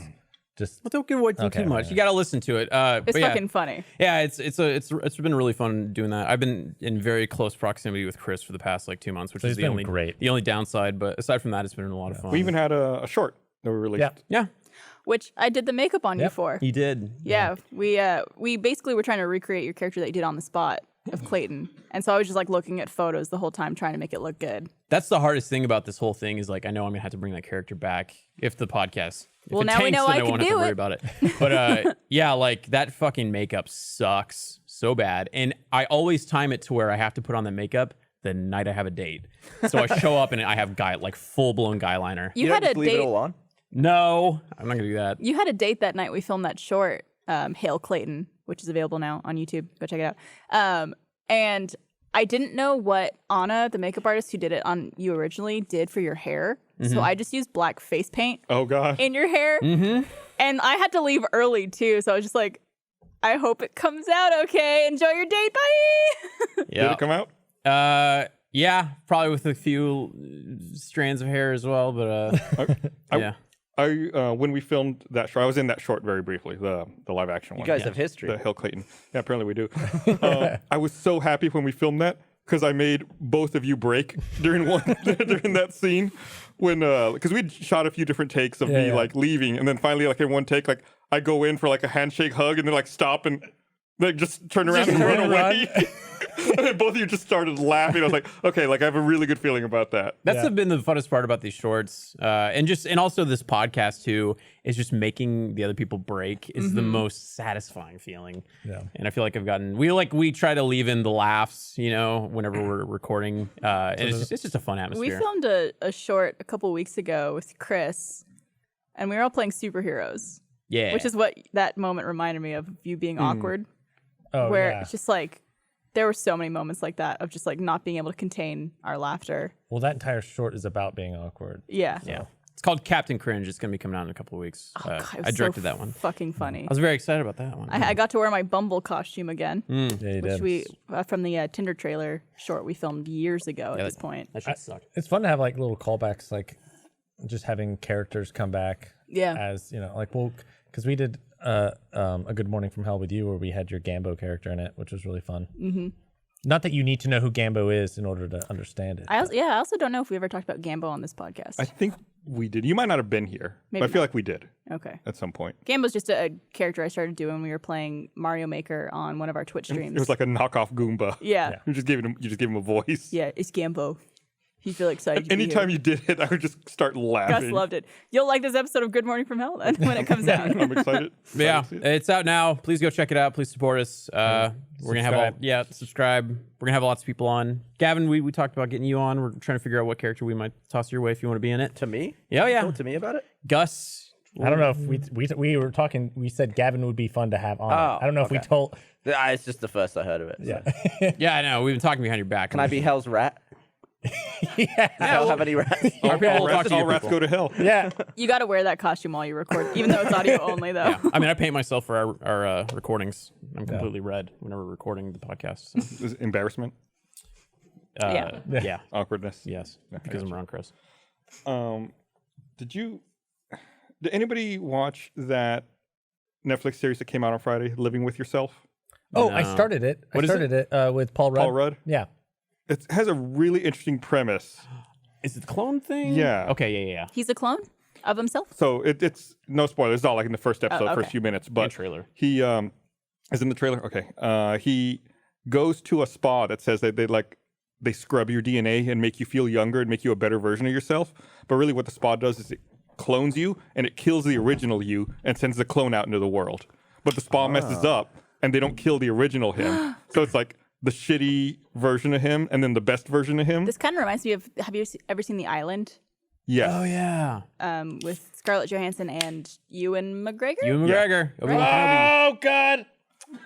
just Well, don't give away too much. right. You got to listen to it. It's but yeah. fucking funny. Yeah, it's been really fun doing that. I've been in very close proximity with Chris for the past like 2 months, which So is he's the been only great. The only downside, but aside from that, it's been a lot of fun. We even had a short that we released. Yeah. yeah, Which I did the makeup on you Yep. for. he did. Yeah, we basically were trying to recreate your character that you did on the spot of Clayton, and so I was just like looking at photos the whole time trying to make it look good. That's the hardest thing about this whole thing is like I know I'm gonna have to bring that character back if the podcast. If Well, it now we tanks, know then I I can won't have do to worry it. about it. But yeah, like that fucking makeup sucks so bad, and I always time it to where I have to put on the makeup the night I have a date. So I show up and I have full blown guy liner. You don't had a just leave it date. all on? No, I'm not gonna do that. You had a date that night. We filmed that short, Hail Clayton, which is available now on YouTube. Go check it out. And I didn't know what Anna, the makeup artist who did it on you originally, did for your hair. So I just used black face paint Oh god. in your hair. And I had to leave early too. So I was just like, I hope it comes out okay. Enjoy your date. Bye. Yeah. Did it come out? Yeah, probably with a few strands of hair as well, but yeah. I when we filmed that short, I was in that short very briefly, the live action one. You guys have history. The Hill Clayton. Yeah, apparently we do. I was so happy when we filmed that because I made both of you break during that scene when because we shot a few different takes of me like leaving, and then finally like in one take like I go in for like a handshake hug and then like stop and like just turn around and run away. And then both of you just started laughing. I was like, okay, like I have a really good feeling about that. That's been the funnest part about these shorts, and also this podcast too. Is just making the other people break is the most satisfying feeling. Yeah. And I feel like I've gotten we try to leave in the laughs, whenever we're recording, and it's just a fun We atmosphere. filmed a short a couple weeks ago with Chris, and we were all playing superheroes, Yeah, which is what that moment reminded me of you being awkward. Oh, Where yeah. it's just like, there were so many moments like that of just like not being able to contain our laughter. Well, that entire short is about being awkward. Yeah. yeah. It's called Captain Cringe. It's gonna be coming out in a couple of weeks. Oh, God, it I was directed so that one. Fucking funny. I was very excited about that one. I got to wear my Bumble costume again, Yeah, you which did. we from the Tinder trailer short we filmed years ago at Yeah, this point. That shit sucked. It's fun to have like little callbacks, like just having characters come back. Yeah. As like because we did a Good Morning from Hell with you, where we had your Gambo character in it, which was really fun. Mm-hmm. Not that you need to know who Gambo is in order to understand it. I also don't know if we ever talked about Gambo on this podcast. I think we did. You might not have been here, Maybe but I feel not. like we did Okay. at some point. Gambo's just a character I started doing when we were playing Mario Maker on one of our Twitch streams. It was like a knockoff Goomba. yeah. You just gave him a voice. Yeah, it's Gambo. He's really excited to be Anytime here. you did it, I would just start Gus laughing. loved it. You'll like this episode of Good Morning from Hell then when it comes out. I'm excited. Yeah, Excited to see it. it's out now. Please go check it out. Please support us. We're gonna have subscribe. We're gonna have lots of people on. Gavin, we talked about getting you on. We're trying to figure out what character we might toss your way if you want to be in it. To me? Yeah. Talk to me about it? Gus. I don't know if we were talking. We said Gavin would be fun to have on. Oh, I don't know if we okay. told. It's just the first I heard of it. So. Yeah. Yeah, I know. We've been talking behind your back. Can I be Hell's rat? Yeah. I don't have any rats. Our people will talk to you All rats people. go to hell. Yeah. You got to wear that costume while you record, even though it's audio only, though. Yeah. I mean, I paint myself for our recordings. I'm completely red whenever we're recording the podcast. So, Is it embarrassment, Yeah. yeah. awkwardness. Yes. Because I'm around Chris. Did anybody watch that Netflix series that came out on Friday, Living with Yourself? Oh, I No. started it. What is I started it with Paul Rudd. Paul Rudd? Yeah. It has a really interesting premise. Is it the clone thing? Yeah. Okay. Yeah. He's a clone of himself? So it's no spoilers. It's not like in the first episode, okay. first few minutes, but And trailer. he is in the trailer. Okay. He goes to a spa that says that they scrub your DNA and make you feel younger and make you a better version of yourself. But really, what the spa does is it clones you and it kills the original you and sends the clone out into the world. But the spa messes up and they don't kill the original him. So it's like the shitty version of him and then the best version of him. This kind of reminds me of, have you ever seen The Island? Yes. Oh yeah. with Scarlett Johansson and Ewan McGregor. Ewan McGregor. Obi-Wan Kenobi. Oh God!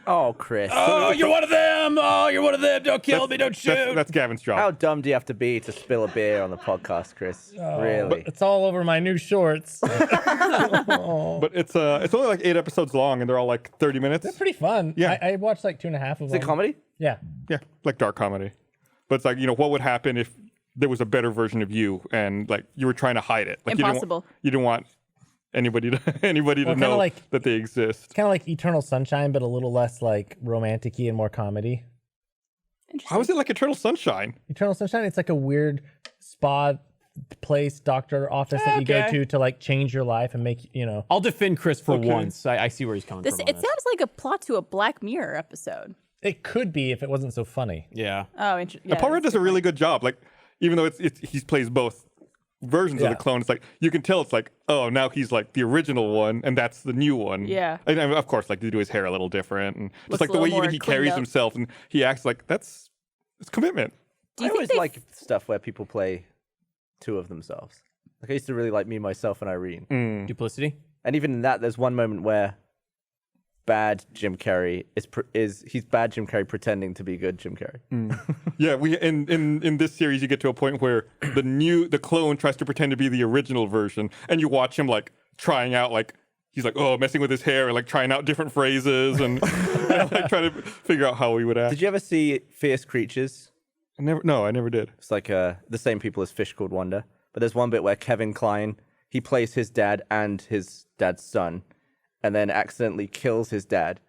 Oh, Chris. Oh, you're one of them. Oh, you're one of them. Don't kill me. Don't shoot. That's Gavin's job. How dumb do you have to be to spill a beer on the podcast, Chris? Really? It's all over my new shorts. But it's only like 8 episodes long, and they're all like 30 minutes. They're pretty fun. Yeah. I watched like 2.5 of Is them. it comedy? Yeah. Yeah, like dark comedy. But it's like, what would happen if there was a better version of you, and like you were trying to hide it? Like Impossible. You didn't want anybody to Well, know like- that they exist. It's kind of like Eternal Sunshine, but a little less like romantic-y and more comedy. Interesting. How is it like Eternal Sunshine? Eternal Sunshine, it's like a weird spa place, doctor office that you go Okay. to like change your life and make, I'll defend Chris for Okay. once. I see where he's coming This from. it on sounds like a plot to a Black Mirror episode. It could be if it wasn't so funny. Yeah. Oh, interesting. And Paul Rudd does a really good job. Like, even though he plays both versions of the clone, it's like you can tell it's like, oh, now he's like the original one, and that's the new one. Yeah. And of course, like they do his hair a little different, and Looks just like a the way little even more he cleaned carries up. himself, and he acts like it's commitment. Do I you think always they like stuff where people play two of themselves. Like I used to really like Me, Myself, and Irene. Duplicity. And even in that, there's one moment where bad Jim Carrey he's bad Jim Carrey pretending to be good Jim Carrey. Yeah, we in this series you get to a point where the clone tries to pretend to be the original version, and you watch him like trying out like he's like messing with his hair and like trying out different phrases and like trying to figure out how he would act. Did you ever see Fierce Creatures? I never did. It's like the same people as Fish Called Wonder. But there's one bit where Kevin Kline, he plays his dad and his dad's son, and then accidentally kills his dad,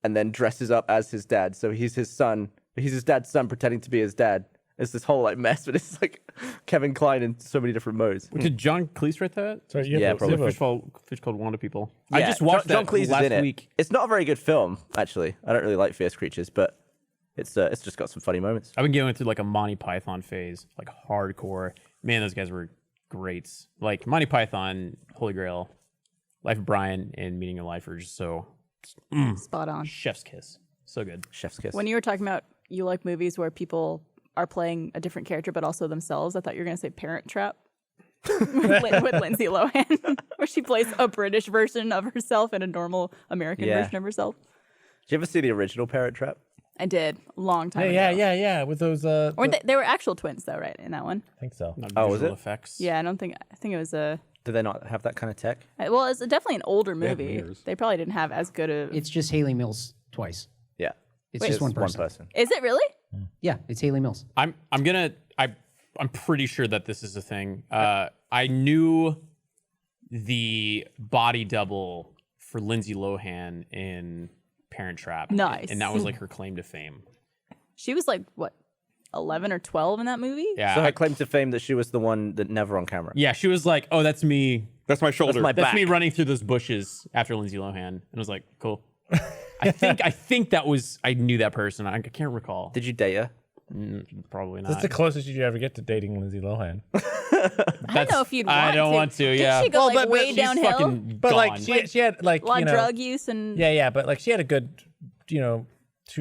and then dresses up as his dad. So he's his son. He's his dad's son pretending to be his dad. It's this whole like mess, but it's like Kevin Kline in so many different modes. Did John Cleese write that? Sorry, you Yeah, have probably. Fish called Wanda People. Yeah, I just watched John that Cleese last is in it. week. It's not a very good film, actually. I don't really like Fierce Creatures, but it's just got some funny moments. I've been going through like a Monty Python phase, like hardcore. Man, those guys were great. Like Monty Python, Holy Grail, Life of Brian, and Meaning of Life are just so spot on? chef's kiss. So good. Chef's kiss. When you were talking about you like movies where people are playing a different character but also themselves, I thought you were going to say Parent Trap with Lindsay Lohan, where she plays a British version of herself and a normal American Yeah. version of herself. Did you ever see the original Parrot Trap? I did a long time Yeah, ago. yeah. With those, Or they were actual twins though, right? In that one. I think so. Not Oh, was visual it? effects. Yeah, I think it was a. Did they not have that kind of tech? Well, it's definitely an older have movie. mirrors. They probably didn't have as good a. It's just Haley Mills twice. Yeah. It's just one person. Is it really? Yeah, it's Haley Mills. I'm pretty sure that this is a thing. I knew the body double for Lindsay Lohan in Parent Trap. Nice. And that was like her claim to fame. She was like what, 11 or 12 in that movie? Yeah. So her claim to fame that she was the one that never on camera. Yeah, she was like, "Oh, that's me. That's my shoulder. my That's back. me running through those bushes after Lindsay Lohan." And I was like, "Cool." I think that was I knew that person. I can't recall. Did you date her? Probably not. That's the closest you ever get to dating Lindsay Lohan. I don't know if you'd want I don't want to. Didn't Yeah. she go like but way She's downhill? fucking But like gone. she had like A lot you of know, drug use and yeah, but like she had a good 2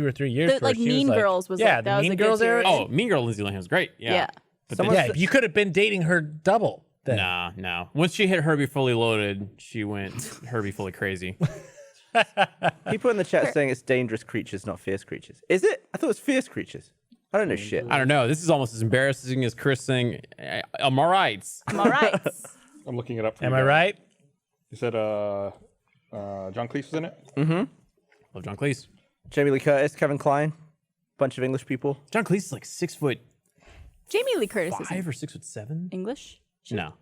or 3 years. The, where like, she Mean was, Girls was, yeah, like, the that was Mean a good Girls era. series. Oh, Mean Girl Lindsay Lohan was great. Yeah. Yeah. But Someone then, Yeah, you could have been dating her double. Then. no. Once she hit Herbie Fully Loaded, she went Herbie Fully Crazy. People in the chat saying it's dangerous creatures, not fierce creatures. Is it? I thought it was fierce creatures. I don't know shit. I don't know. This is almost as embarrassing as Chris saying, "I'm all right." I'm all right. I'm looking it up. For Am you I guys. right? You said John Cleese was in it. Love John Cleese. Jamie Lee Curtis, Kevin Kline, bunch of English people. John Cleese is like 6'5" Jamie Lee Curtis is or 6'7". English. No.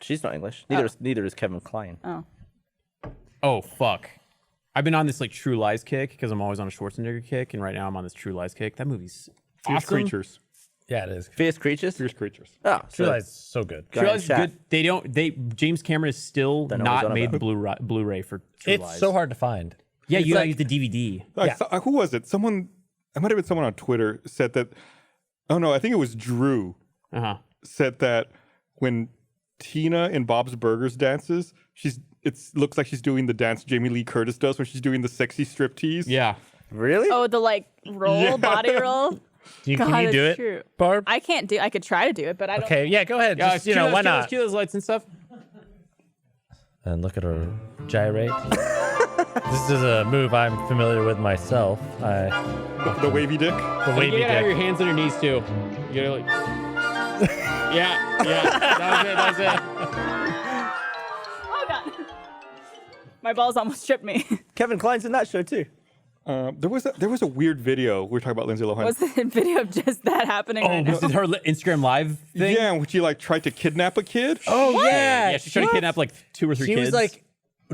She's not English. Neither is Kevin Kline. Oh, Oh fuck. I've been on this like True Lies kick because I'm always on a Schwarzenegger kick, and right now I'm on this True Lies kick. That movie's Fierce awesome. Creatures. Yeah, it is. Fierce creatures. Fierce Creatures. Oh, True so Lies is so good. Guy True in Lies is chat. good. James Cameron is still Don't know what he's not on made the about. Blu-ray for True It's Lies. so hard to find. Yeah, you gotta like- get the DVD. I saw- who was it? Someone. It might have been someone on Twitter said that. Oh no, I think it was Drew. Said that when Tina in Bob's Burgers dances, it looks like she's doing the dance Jamie Lee Curtis does when she's doing the sexy striptease. Yeah. Really? oh, the like roll, body roll. Can you it's do it, true. Barb? I can't do. I could try to do it, but I don't. Okay, yeah, go ahead. Yeah, Just, why not? Cue those lights and stuff. And look at her gyrate. This is a move I'm familiar with myself. The wavy dick. The You wavy gotta have your dick. hands on your knees too. You gotta like. yeah. That was it. Oh god. My balls almost tripped me. Kevin Kline's in that show too. There was a weird video. We were talking about Lindsay Lohan. Was the video of just that happening right now? Was it her Instagram live thing? Yeah, when she like tried to kidnap a kid. Oh, yeah. Yeah, she's trying to kidnap like 2 or 3 She kids. was like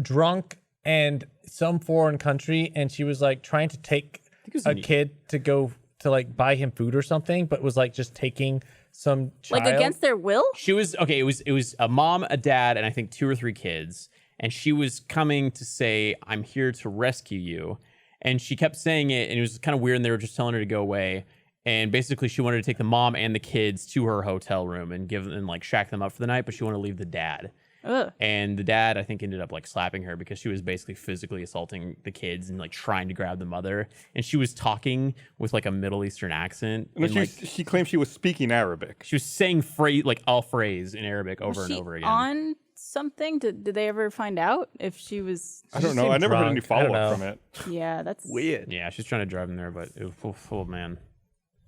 drunk and some foreign country, and she was like trying to take was a in- kid to go to like buy him food or something, but was like just taking some child. Like against their will? She was okay. It was a mom, a dad, and I think 2 or 3 kids. And she was coming to say, "I'm here to rescue you." And she kept saying it, and it was kind of weird. And they were just telling her to go away. And basically, she wanted to take the mom and the kids to her hotel room and give them and like shack them up for the night, but she wanted to leave the dad. Ugh. And the dad, I think, ended up like slapping her because she was basically physically assaulting the kids and like trying to grab the mother. And she was talking with like a Middle Eastern accent. And And, she, like, she claimed she was speaking Arabic. she was saying phrase like all phrase in Arabic over Was and she over again. on something? Did they ever find out if she was? I don't know. I seemed never heard any drunk. I don't follow up know. from it. Yeah, that's Weird. Yeah, she's trying to drive him there, but it was full man.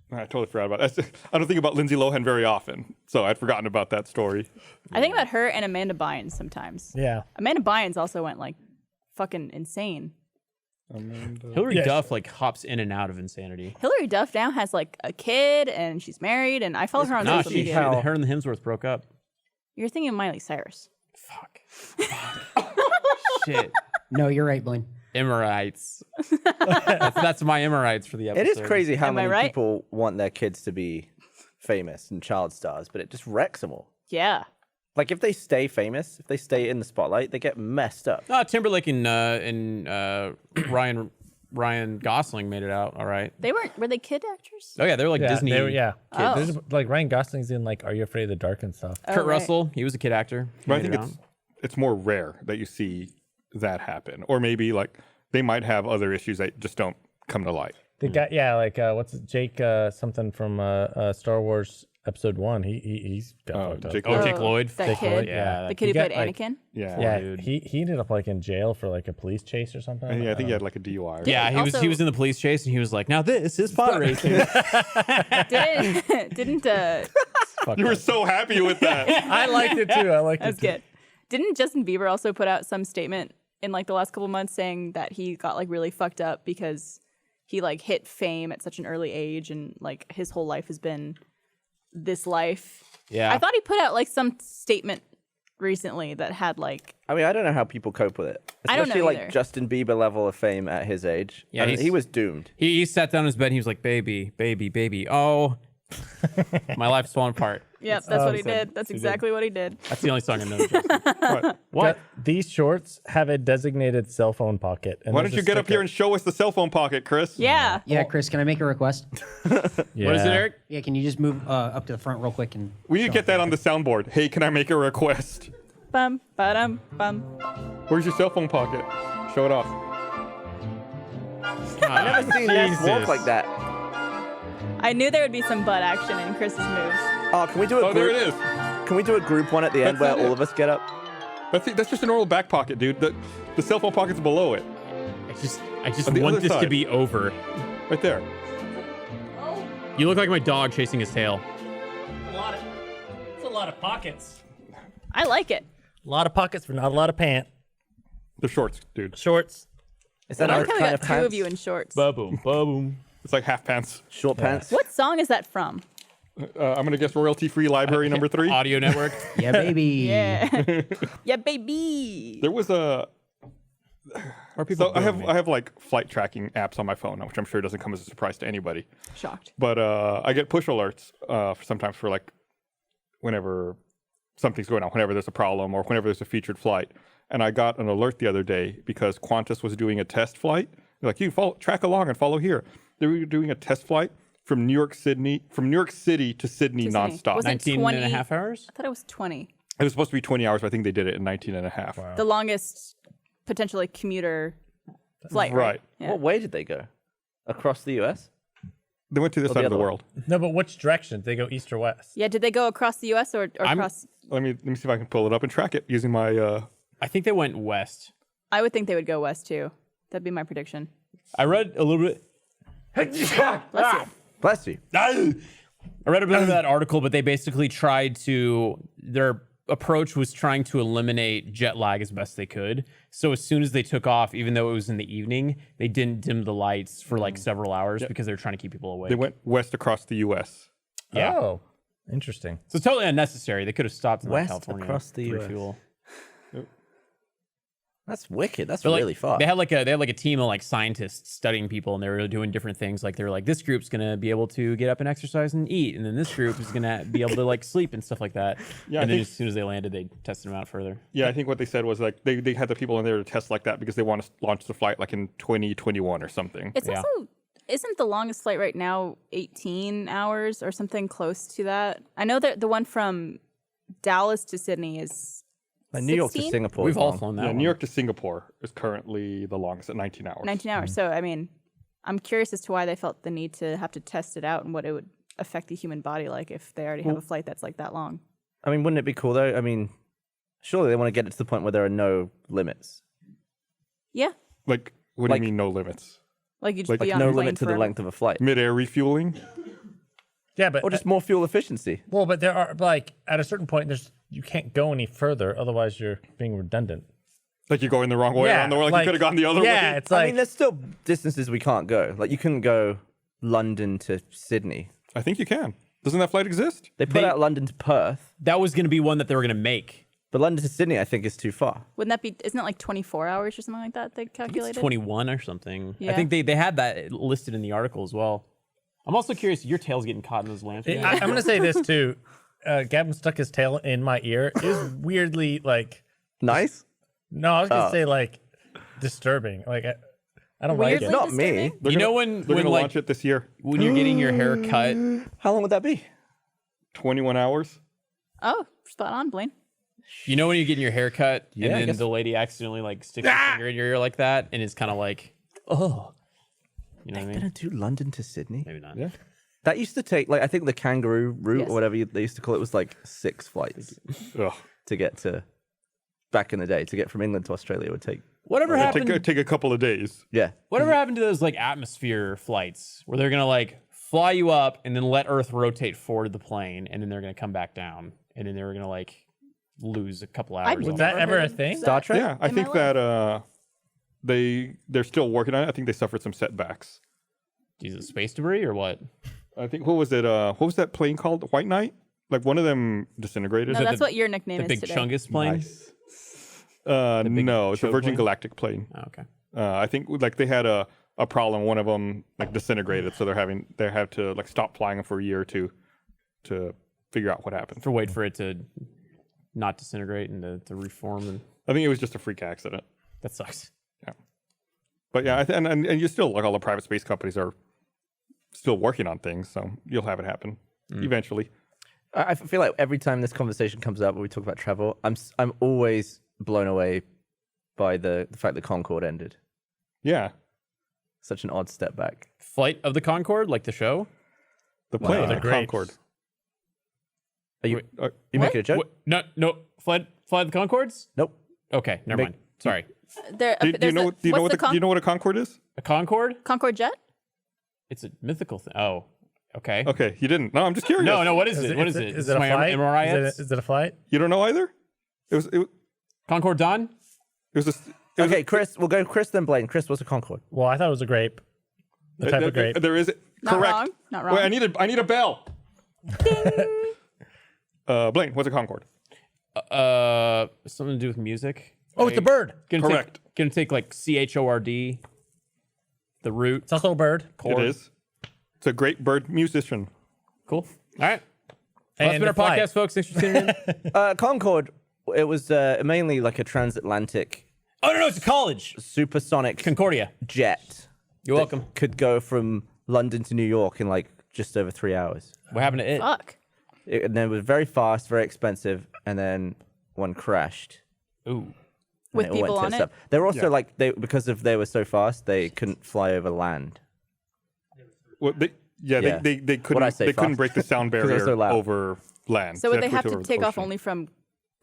I totally forgot about it. I don't think about Lindsay Lohan very often, so I'd forgotten about that story. I think about her and Amanda Bynes sometimes. Yeah. Amanda Bynes also went like fucking insane. Hillary Yes. Duff like hops in and out of insanity. Hilary Duff now has like a kid and she's married, and I follow her on No, social media. her and the Hemsworth broke up. You're thinking of Miley Cyrus. Fuck. Shit. No, you're right, Blaine. Emirates. that's my Emirates for the It episode. is crazy how Am I many right? people want their kids to be famous and child stars, but it just wrecks them all. Yeah. Like if they stay famous, if they stay in the spotlight, they get messed up. Timberlake and Ryan Gosling made it out all right. They were they kid actors? Oh yeah, they're like Yeah, Disney. they were, yeah. Oh. There's, like Ryan Gosling's in like Are You Afraid of the Dark and stuff. Kurt Oh, right. Russell, he was a kid actor. He But I made think it it's more rare that you see that happen, or maybe like they might have other issues that just don't come to light. The guy, yeah, like what's it, Jake something from Star Wars Episode 1. He's got fucked up. Jake Oh, Lloyd. Jake Lloyd. That Jake kid. Lloyd, yeah. The kid He who got, played like- Anakin. Yeah, Yeah, dude. he ended up like in jail for like a police chase or something. yeah. I think he had like a DUI. Yeah, he Also- was in the police chase and he was like, "Now this is pod racing." Didn't You were so happy with that. I liked it too. I liked that's it too. good. Didn't Justin Bieber also put out some statement in like the last couple months saying that he got like really fucked up because he like hit fame at such an early age and like his whole life has been this life. Yeah. I thought he put out like some statement recently that had like I mean, I don't know how people cope with it. I don't know Especially either. like Justin Bieber level of fame at his age. Yeah, I mean, he's- he was doomed. He sat down in his bed and he was like, "Baby, baby, baby. Oh, my life's falling apart." yep, that's what he so- did. That's exactly what he did. That's the only song I know. Justin. What? These shorts have a designated cell phone pocket. And Why there's don't you a get up sticker. here and show us the cell phone pocket, Chris? Yeah. Yeah, Chris, can I make a request? Yeah. What is it, Eric? Yeah, can you just move up to the front real quick and We need to get that on the soundboard. Hey, can I make a request? Bum ba-dum bum. Where's your cell phone pocket? Show it off. I've never seen Ness walk Jesus. like that. I knew there would be some butt action in Chris's moves. Oh, can we do a Oh, there group? it is. Can we do a group one at the end That's where not it. all of us get up? That's just a normal back pocket, dude. The cell phone pocket's below it, I just On the want other this to side. be over. right there. You look like my dog chasing his tail. It's a lot of pockets. I like it. A lot of pockets for not a lot of pants. The shorts, dude. Shorts. Is that I our like how we kind got of two pants? of you in shorts. Ba-boom, ba-boom. It's like half pants. Short pants? What song is that from? I'm gonna guess royalty-free library number 3. Audio Network. yeah, baby. Yeah. Yeah, baby. There was a. Or people. So I have like flight tracking apps on my phone, which I'm sure doesn't come as a surprise to anybody. Shocked. But I get push alerts sometimes for like whenever something's going on, whenever there's a problem or whenever there's a featured flight. And I got an alert the other day because Qantas was doing a test flight. They're like, you track along and follow here. They were doing a test flight from New York City to Sydney To Sydney. nonstop. Was it 19 and a half hours? I thought it was 20. It was supposed to be 20 hours, but I think they did it in 19 and a half. The longest potentially commuter flight. Right. Yeah. What way did they go? Across the US? They went to this the side of the other world. No, but which direction? Did they go east or west? Yeah, did they go across the U.S. or across? Let me see if I can pull it up and track it using my. I think they went west. I would think they would go west too. That'd be my prediction. I read a little bit. Bless you. Bless you. I read a bit of that article, but they basically tried to. Their approach was trying to eliminate jet lag as best they could. So as soon as they took off, even though it was in the evening, they didn't dim the lights for like several hours because they were trying to keep people awake. They went west across the U.S. Yeah. Oh, interesting. So it's totally unnecessary. They could have stopped in like, West California across the US. refuel. That's wicked. That's But, like, really far. They had like a team of like scientists studying people, and they were doing different things. Like they were like, this group's gonna be able to get up and exercise and eat, and then this group is gonna be able to like sleep and stuff like that. Yeah, I and then think- as soon as they landed, they tested them out further. Yeah, I think what they said was like they had the people in there to test like that because they want to launch the flight like in 2021 or something. It's Yeah. also isn't the longest flight right now 18 hours or something close to that? I know that the one from Dallas to Sydney is Like New York to 16? Singapore. We've is all long. flown that Yeah, one. New York to Singapore is currently the longest at 19 hours. 19 hours. So I mean, I'm curious as to why they felt the need to have to test it out and what it would affect the human body like if they already have a flight that's like that long. I mean, wouldn't it be cool though? I mean, surely they want to get it to the point where there are no limits. Yeah, Like, what Like- do you mean no limits? like you just Like be on No a plane limit to the forever. length of a flight. Mid-air refueling? Yeah, but Or just more fuel efficiency. well, but there are like at a certain point, you can't go any further, otherwise you're being redundant. Like you're going the wrong way around the world? Like, you could have gone the other yeah, way? it's I like mean, there's still distances we can't go. Like you couldn't go London to Sydney. I think you can. Doesn't that flight exist? They put out London to Perth, That was going to be one that they were going to make. but London to Sydney I think is too far. Wouldn't that be? Isn't it like 24 hours or something like that? They It's calculated. 21 or something. I Yeah. think they had that listed in the article as well. I'm also curious, your tail's getting caught in those lamps. I'm going to say this too. Gavin stuck his tail in my ear. It was weirdly like Nice. no, I was going to say like disturbing. Like I don't like Weirdly it. Not me. disturbing? You know when They're going to like launch it this year. when you're getting your hair cut, How long would that be? 21 hours? Oh, spot on, Blaine. you know when you're getting your hair cut Yeah, I and then guess- the lady accidentally like sticks her finger in your ear like that, and it's kind of like, oh, you know what I Gonna mean? do London to Sydney? Maybe not. Yeah. That used to take like I think the kangaroo route Yes. or whatever they used to call it was like 6 flights Ugh. to get to. Back in the day, to get from England to Australia would take. Whatever happened? Take a couple of days. Yeah. Whatever happened to those like atmosphere flights where they're gonna like fly you up and then let Earth rotate forward the plane, and then they're gonna come back down, and then they were gonna like lose a couple hours. Was Was that ever a thing? Star Trek. Yeah, I in my think life. that they're still working on it. I think they suffered some setbacks. Jesus, space debris or what? I think what was that plane called? White Knight? Like one of them disintegrated. No, it that's the- what your nickname The is big today. Chungus plane? big No, it's a choke Virgin plane? Galactic plane. Oh, okay. I think like they had a problem. One of them like disintegrated, so they have to like stop flying them for a year or two to figure out what happened. Wait for it to not disintegrate and to reform, and I think it was just a freak accident. that sucks. But yeah, and you still like all the private space companies are still working on things, so you'll have it happen eventually. I feel like every time this conversation comes up where we talk about travel, I'm always blown away by the fact that Concorde ended. Yeah, Such an odd step back. Flight of the Concorde, like the show. the plane, they're the great. Concorde. Are you Uh, you making a joke? What? No. Flight of the Concordes. Nope. Okay, never mind. Sorry. There, do you know? Do you know what? the Do you know what a Concorde is? A Concorde? Concorde jet? It's a mythical thing. Oh, okay. Okay, you didn't. No, I'm just curious. No. What is it? What is it? Is it a my flight? MRI? Is it a flight? You don't know either. It Concorde Dawn? was Okay, Chris. We'll go Chris then Blaine. Chris, what's a Concorde? Well, I thought it was a grape. The type of grape. There is Not correct. wrong. Not wrong. Wait, I need a bell. Blaine, what's a Concorde? Something to do with music. Oh, it's a bird. Correct. Gonna take like CHORD, the root. It's also a bird. Chord. It is. It's a great bird musician. Cool. All right. Well, that's And been our the flight. podcast, folks. Thanks for tuning in. Concorde. It was mainly like a transatlantic Oh no, it's a college. supersonic Concordia. jet. You're welcome. Could go from London to New York in like just over 3 hours. What happened to it? Fuck. And then it was very fast, very expensive, and then one crashed. Ooh. With and it all people went on tits it? up. They were also like they were so fast they couldn't fly over land. Well, Yeah, Yeah. they What'd I couldn't say, they couldn't fast? break the sound 'Cause it was barrier so loud. over land. So would they had have switch to over the take off ocean. only from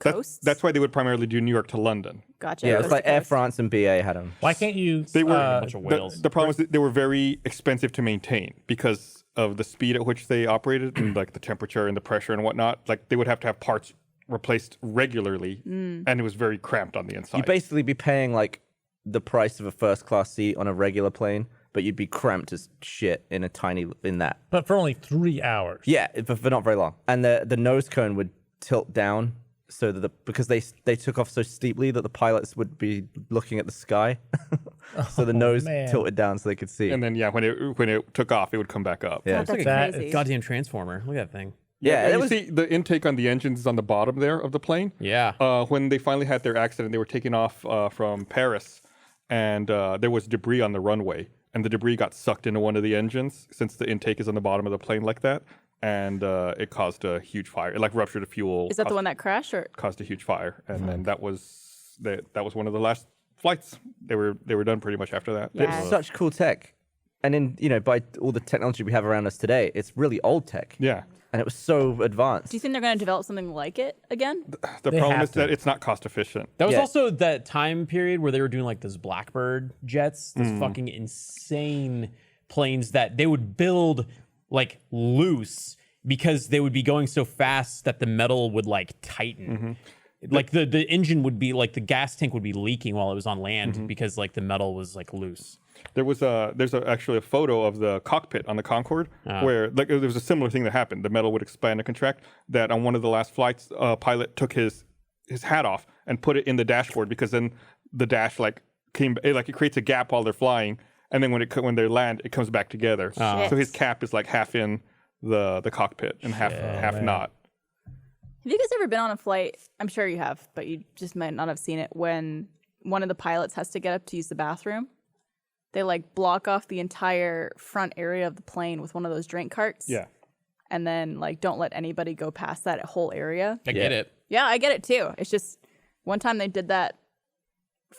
That- coasts? That's why they would primarily do New York to London. Gotcha. Yeah, coast it's like to Air coast. France and BA had them. Why can't you? They were bunch of whales. the problem is that they were very expensive to maintain because of the speed at which they operated and like the temperature and the pressure and whatnot. Like they would have to have parts replaced regularly, and it was very cramped on the inside. You'd basically be paying like the price of a first class seat on a regular plane, but you'd be cramped as shit in that. But for only 3 hours. Yeah, for not very long. And the nose cone would tilt down so that because they took off so steeply that the pilots would be looking at the sky. So the nose man. tilted down so they could see. and then when it took off, it would come back up. Yeah. God, that's That crazy. Goddamn transformer! Look at that thing. Yeah, and it you was see the intake on the engines is on the bottom there of the plane. Yeah. When they finally had their accident, they were taking off from Paris, and there was debris on the runway, and the debris got sucked into one of the engines since the intake is on the bottom of the plane like that, and it caused a huge fire. It like ruptured the fuel. Is that the one that crashed, or caused a huge fire, and then that was one of the last flights. They were done pretty much after that. Yeah. it's such cool tech. And by all the technology we have around us today, it's really old tech. Yeah. And it was so advanced. do you think they're going to develop something like it again? The They problem have is that to. it's not cost efficient. That was Yeah. also that time period where they were doing like those Blackbird jets, those fucking insane planes that they would build like loose because they would be going so fast that the metal would like tighten. Like the engine would be like the gas tank would be leaking while it was on land because like the metal was like loose. There's actually a photo of the cockpit on the Concorde where like there was a similar thing that happened. The metal would expand and contract. That on one of the last flights, a pilot took his hat off and put it in the dashboard because then the dash like it creates a gap while they're flying, and then when they land, it comes back together. Shit. So his cap is like half in the cockpit and half man. not. Have you guys ever been on a flight? I'm sure you have, but you just might not have seen it when one of the pilots has to get up to use the bathroom. They like block off the entire front area of the plane with one of those drink carts. Yeah. And then like don't let anybody go past that whole area. I get it. Yeah, I get it too. It's just one time they did that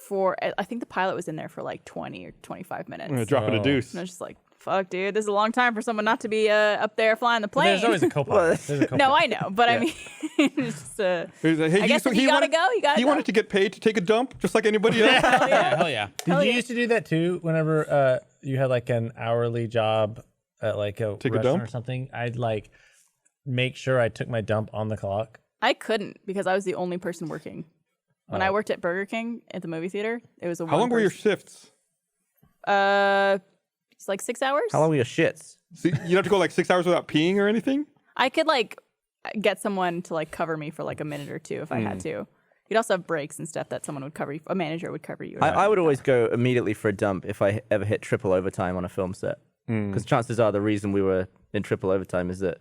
for I think the pilot was in there for like 20 or 25 minutes. I'm gonna drop it a deuce. And I was just like, fuck, dude, this is a long time for someone not to be up there flying the plane. There's always a co-pilot. There's a co-pilot. No, I know, but I mean, it's just, He's like, hey, I guess if you gotta go, you gotta He go. wanted to get paid to take a dump just like anybody else. Yeah, hell yeah. Did Hell you yeah. used to do that too? Whenever you had like an hourly job at like a Take a restaurant dump? or something, I'd like make sure I took my dump on the clock. I couldn't because I was the only person working. When I worked at Burger King at the movie theater, it was a How long were your shifts? It's like 6 hours. How long were your shits? So you have to go like 6 hours without peeing or anything? I could like get someone to like cover me for like a minute or two if I had to. You'd also have breaks and stuff that someone would cover you. A manager would cover you. I would always go immediately for a dump if I ever hit triple overtime on a film set. Because chances are the reason we were in triple overtime is that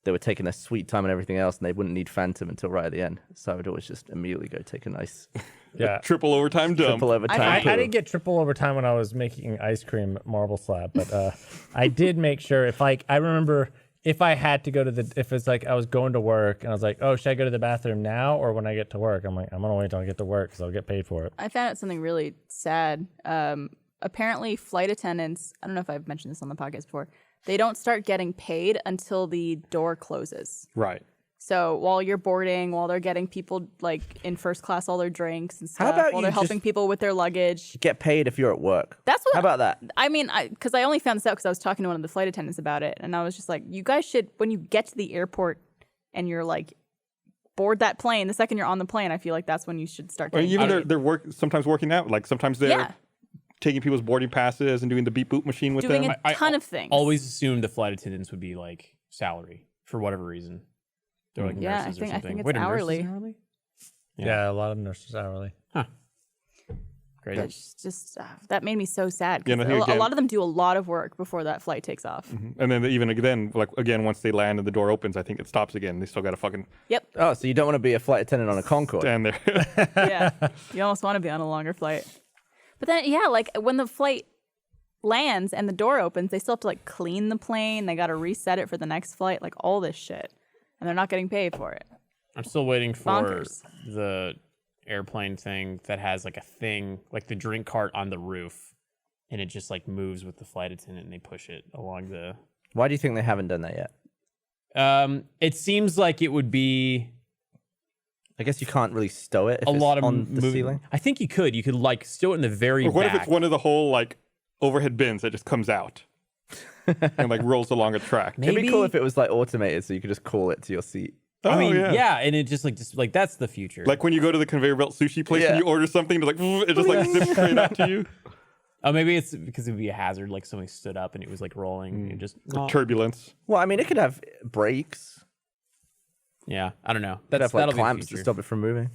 they were taking their sweet time and everything else, and they wouldn't need Phantom until right at the end. So I would always just immediately go take a nice Yeah. Triple overtime dump. triple overtime. I poo. didn't get triple overtime when I was making ice cream marble slab, but I did make sure if I remember if I had to go to if it's like I was going to work and I was like, oh, should I go to the bathroom now or when I get to work? I'm like, I'm gonna wait till I get to work because I'll get paid for it. I found out something really sad. Apparently, flight attendants, I don't know if I've mentioned this on the podcast before, they don't start getting paid until the door closes. Right. So while you're boarding, while they're getting people like in first class all their drinks and How stuff, about while you they're helping just- people with their luggage. Get paid if you're at work. That's what. How about that? I mean, because I only found this out because I was talking to one of the flight attendants about it, and I was just like, you guys should, when you get to the airport and you're like, board that plane, the second you're on the plane, I feel like that's when you should start Or getting even paid. they're sometimes working out. Like sometimes they're Yeah. taking people's boarding passes and doing the beep boop machine with doing them. a ton of things. Always assumed the flight attendants would be like salary for whatever reason. They're like Yeah, I nurses or think- I something. think it's Wait, are nurses hourly. hourly? Yeah, a lot of nurses hourly. Great. It's just that made me so sad. 'Cause Yeah, no, a again- lot of them do a lot of work before that flight takes off. And then even again, like again, once they land and the door opens, I think it stops again. They still got to fucking Yep. Oh, so you don't want to be a flight attendant on a Concorde? stand there. Yeah. You almost want to be on a longer flight. But then, yeah, like when the flight lands and the door opens, they still have to like clean the plane. They got to reset it for the next flight, like all this shit. And they're not getting paid for it. I'm still waiting for Bonkers. the airplane thing that has like a thing, like the drink cart on the roof, and it just like moves with the flight attendant and they push it along the Why do you think they haven't done that yet? It seems like it would be I guess you can't really stow it if a it's lot of on the moving. ceiling. I think you could. You could like stow it in the very Or what back. if it's one of the whole like overhead bins that just comes out and like rolls along a track? Maybe. It'd be cool if it was like automated, so you could just call it to your seat. Oh, I mean, yeah. yeah, and it just like that's the future. Like when you go to the conveyor belt sushi place Yeah. and you order something, it's like it just like zips straight out to you. oh, maybe it's because it would be a hazard. Like somebody stood up and it was like rolling. And just Turbulence. Well, I mean, it could have brakes. yeah, I don't know. It could That's have like that'll be clamps the to future. stop it from moving.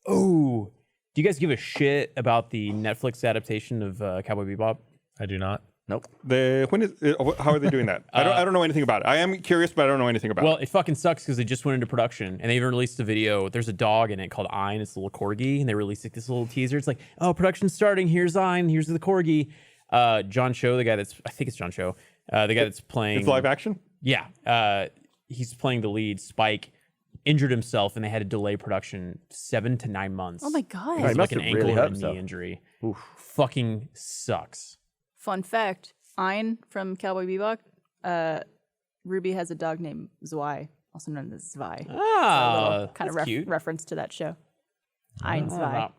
Oh, do you guys give a shit about the Netflix adaptation of Cowboy Bebop? I do not. Nope. How are they doing that? I don't know anything about it. I am curious, but I don't know anything about Well, it. it fucking sucks because they just went into production and they even released a video. There's a dog in it called Ein. It's a little corgi, and they released like this little teaser. It's like, oh, production's starting. Here's Ein. Here's the corgi. John Cho, the guy I think it's John Cho, the guy that's playing. It's live action? Yeah, he's playing the lead. Spike injured himself, and they had to delay production 7 to 9 months. Oh my god. Right. It's must like an have really ankle or a hurt knee himself. injury. Oof. Fucking sucks. Fun fact: Ein from Cowboy Bebop. Ruby has a dog named Zwei, also known as Zwei. Ah, Kind of that's cute. reference to that show. Ein Oh, Zwei. wow.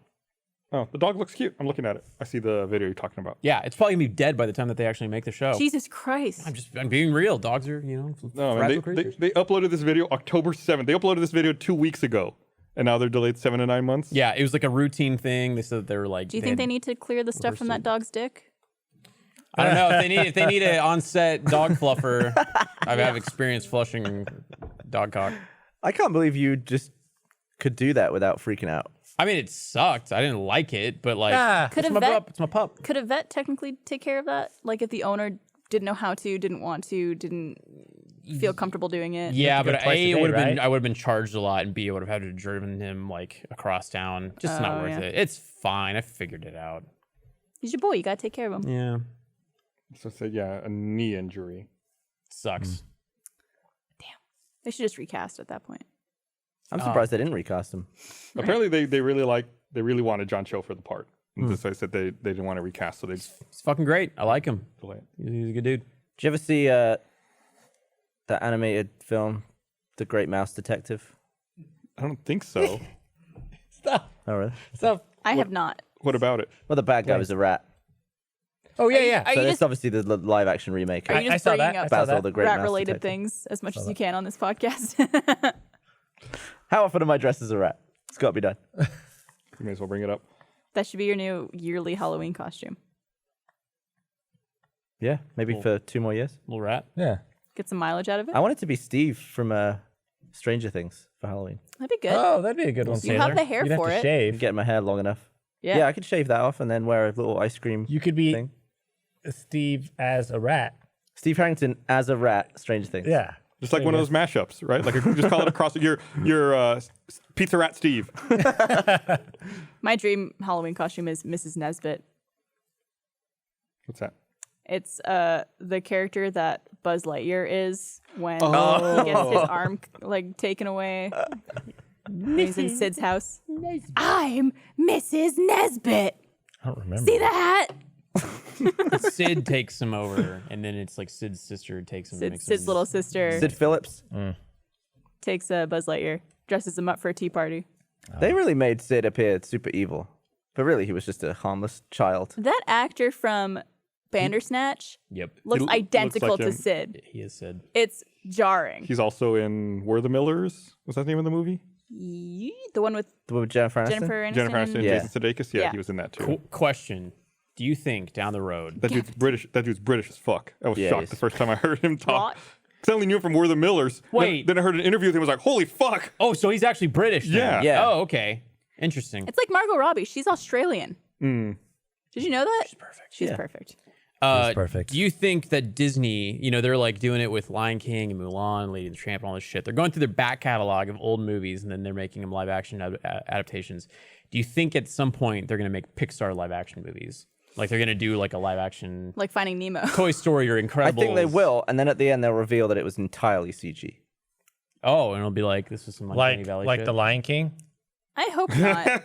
Oh, the dog looks cute. I'm looking at it. I see the video you're talking about. Yeah, it's probably gonna be dead by the time that they actually make the show. Jesus Christ. I'm being real. Dogs are, No, fragile man, creatures. they uploaded this video October 7th. They uploaded this video 2 weeks ago, and now they're delayed 7 to 9 months. Yeah, it was like a routine thing. They said that they were like. Do you think they need to clear the stuff from that dog's dick? I don't know if they need an on-set dog fluffer. I have experience flushing dog cock. I can't believe you just could do that without freaking out. I mean, it sucked. I didn't like it, but like, Ah. Could it's a my vet- pup. It's my pup. Could a vet technically take care of that? Like if the owner didn't know how to, didn't want to, didn't feel comfortable doing it? Yeah, to go but twice a A, it day, would have been right? I would have been charged a lot, and B, I would have had to have driven him like across town. Just not Oh, worth yeah. it. It's fine. I figured it out. He's your boy. You gotta take care of him. Yeah, So say a knee injury. sucks. They should just recast at that point. I'm surprised they didn't recast him. Apparently, they really wanted John Cho for the part. And so they said they didn't want to recast, so they It's fucking great. I like him. delay it. He's a good dude. Did you ever see that animated film, The Great Mouse Detective? I don't think so. Stop. Oh, really? Stop. I have not. What about it? Well, the bad guy was a rat. Oh yeah, yeah. Are So you that's just, obviously the live action remake. are you I just saw bringing that. I up saw Basil that. the Great Mouse rat-related Detective. things as much as you can on this podcast? How often am I dressed as a rat? It's got to be done. You may as well bring it up. That should be your new yearly Halloween costume. Yeah, maybe for 2 more years. Little rat. Yeah. Get some mileage out of it. I want it to be Steve from Stranger Things for Halloween. That'd be good. Oh, that'd be a good one. You have Sailor. the hair You'd have for to it. Shave. Get my hair long enough. Yeah. Yeah, I could shave that off and then wear a little ice cream You could be thing. Steve as a rat. Steve Harrington as a rat, Stranger Things. Yeah. Just like one of those mashups, right? Like just call it across your Pizza Rat Steve. My dream Halloween costume is Mrs. Nesbit. What's that? It's the character that Buzz Lightyear is when he gets his arm like taken away. When he's in Sid's house. I'm Mrs. Nesbit. I don't remember. See the hat? Sid takes him over, and then it's like Sid's sister takes him. and makes Sid's him- little sister Sid Phillips. takes Buzz Lightyear, dresses him up for a tea party. They really made Sid appear super evil. But really, he was just a harmless child. That actor from Bandersnatch Yep, looks looks identical like to him. Sid. he is Sid. It's jarring. He's also in We're the Millers. Was that the name of the movie? The one with With Jennifer Aniston? Jennifer Aniston. Jennifer Aniston and Yeah. Jason Sudeikis. Yeah, Yeah. he was in that too. Question: do you think down the road? That dude's British. That dude's British as fuck. I was Yeah, he shocked is. the first time I heard him talk. What? Because I only knew him from We're the Millers. Wait. Then I heard an interview with him. I was like, holy fuck. Oh, so he's actually British. Then. Yeah. Yeah. Oh, okay. Interesting. It's like Margot Robbie. She's Australian. Did you know that? She's perfect. She's Yeah. perfect. perfect. Do you think that Disney, they're like doing it with Lion King and Mulan, Lady and the Tramp, and all this shit? They're going through their back catalog of old movies and then they're making them live action adaptations. Do you think at some point they're going to make Pixar live action movies? Like they're going to do like a live action Like Finding Nemo. Toy Story or I Incredibles? think they will, and then at the end they'll reveal that it was entirely CG. Oh, and it'll be like, this is some Uncanny Like Valley like shit. the Lion King. I hope not.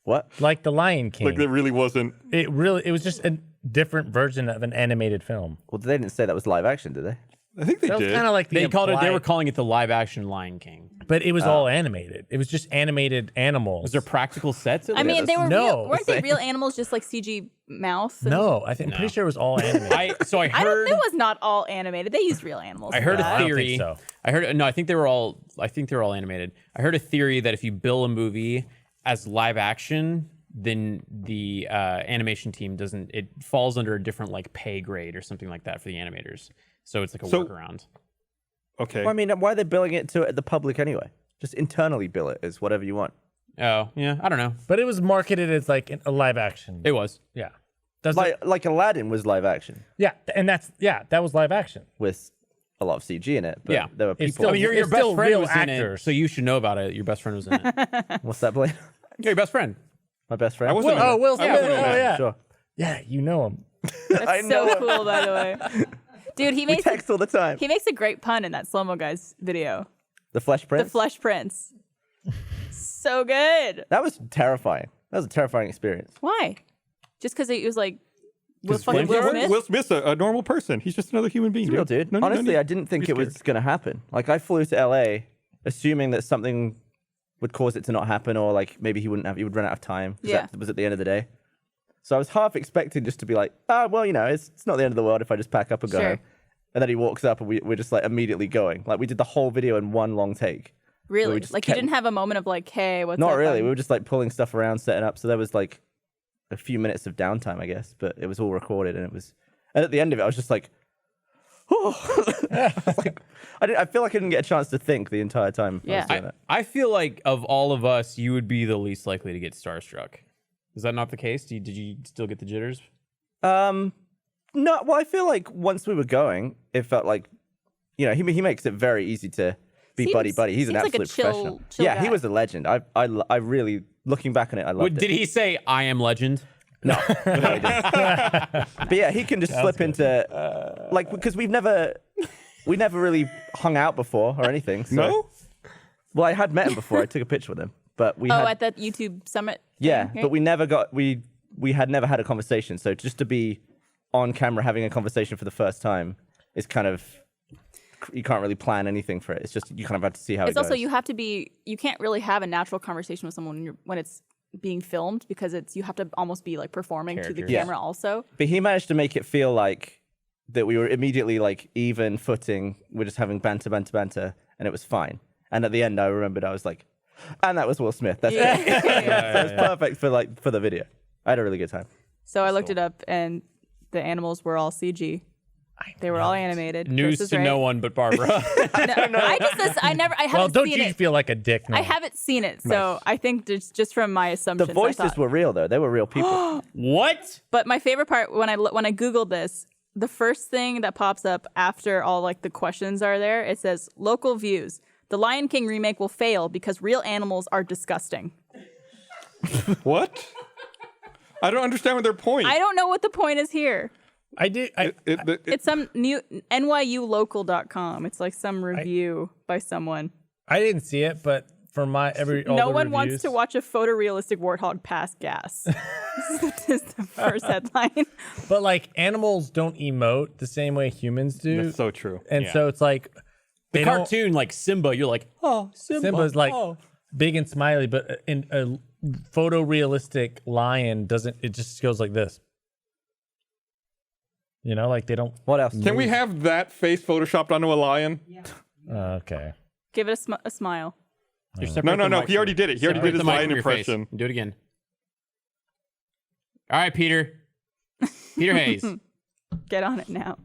What? Like the Lion King. Like there really wasn't. It was just different version of an animated film. Well, they didn't say that was live action, did they? I think they That was did. kind of like the They called it. They were implied- calling it the live action Lion King. but it was all animated. It was just animated animals. Was there practical sets? I mean, they were No. real, weren't they real animals, just like CG mouth? and- No, I'm pretty sure it was all animated. I I don't. heard. It was not all animated. They used real animals. I for heard that. a I don't theory. think so. I heard no. I think they were all. I think they were all animated. I heard a theory that if you bill a movie as live action, then the animation team doesn't. It falls under a different like pay grade or something like that for the animators. So it's like a So- workaround. Okay. Well, I mean, why are they billing it to the public anyway? Just internally bill it as whatever you want. Oh yeah, I don't know. But it was marketed as like a live action. It was. Yeah. Does Like Aladdin was live action yeah, and that was live action. with a lot of CG in it. But Yeah. there were It's people. still- I mean, your It's best still friend real was in it, actors. so you should know about it. Your best friend was in it. What's that, Blaine? Yeah, your best friend. My best friend. I wasn't in it. Will I Smith. wasn't Oh in it. yeah. Sure. Yeah, you know him. That's I know so it. cool, by the way. Dude, he We makes text all the time. he makes a great pun in that Slow Mo Guys video. The Flesh Prince. The Flesh Prince. So good. That was terrifying. That was a terrifying experience. Why? Just because he was like Will Will fucking Will Smith? Smith's a normal person. He's just another human being. It's real, dude. No Honestly, need- I didn't think be it was scared. going to happen. Like, I flew to LA assuming that something would cause it to not happen, or like maybe he would run out of time. 'Cause Yeah. That was at the end of the day. So I was half expecting just to be like, well, it's not the end of the world if I just pack up and go Sure. home. And then he walks up and we're just like immediately going. Like, we did the whole video in one long take. Really? just Like you kept- didn't have a moment of like, hey, what's Not up? really. We were just like pulling stuff around, setting up. So there was like a few minutes of downtime, I guess, but it was all recorded, and at the end of it, I was just like, oh, I was like, I feel like I didn't get a chance to think the entire time. I Yeah. was doing that. I feel like of all of us, you would be the least likely to get starstruck. Is that not the case? Did you still get the jitters? No, well, I feel like once we were going, it felt like, he makes it very easy to be Seems- buddy. He's an seems like a absolute chill- professional. chill Yeah, he guy. was a legend. I really, looking back on it, I loved Did it. he say, "I am legend"? No, no, he didn't. But yeah, he can just slip into like, because we never really hung out before or anything. So. No? Well, I had met him before. I took a picture with him, but we Oh, had at that YouTube summit. yeah, thing, right? but we had never had a conversation. So just to be on camera having a conversation for the first time is kind of, you can't really plan anything for it. It's just you kind of have to see how It's it also goes. you can't really have a natural conversation with someone when it's being filmed because you have to almost be like performing to the Characters. Yeah. camera also. But he managed to make it feel like that we were immediately like even footing. We're just having banter, and it was fine. And at the end, I remembered I was like, and that was Will Smith. That's Yeah. it. So it's perfect for the video. I had a really good time. So I looked it up and the animals were all CG. They were all animated. News Chris is to right. no one but Barbara. No, I haven't Well, don't seen you it. feel like a dick now? I haven't seen it, so I think just from my The assumptions. I voices thought- were real though. They were real people. What? But my favorite part when I Googled this, the first thing that pops up after all like the questions are there, it says local views. The Lion King remake will fail because real animals are disgusting. What? I don't understand what their point. I don't know what the point is here. I did. It's some new NYUlocal.com. It's like some review by someone. I didn't see it, but for all No the one wants reviews- to watch a photorealistic warthog pass gas. This is the first headline. But like animals don't emote the same way humans do, That's so true. and Yeah. so it's like The they don't- cartoon, like Simba, you're like, oh, Simba. Simba's like oh. big and smiley, but in a photorealistic lion doesn't. It just goes like this. Like they don't. What else? Can we have that face photoshopped onto a lion? Okay. Give it a smile. You're No, separate no, the no. mic He from- already did it. He already separate did his the mic lion from your face. impression. Do it again. All right, Peter. Peter Hayes. Get on it now.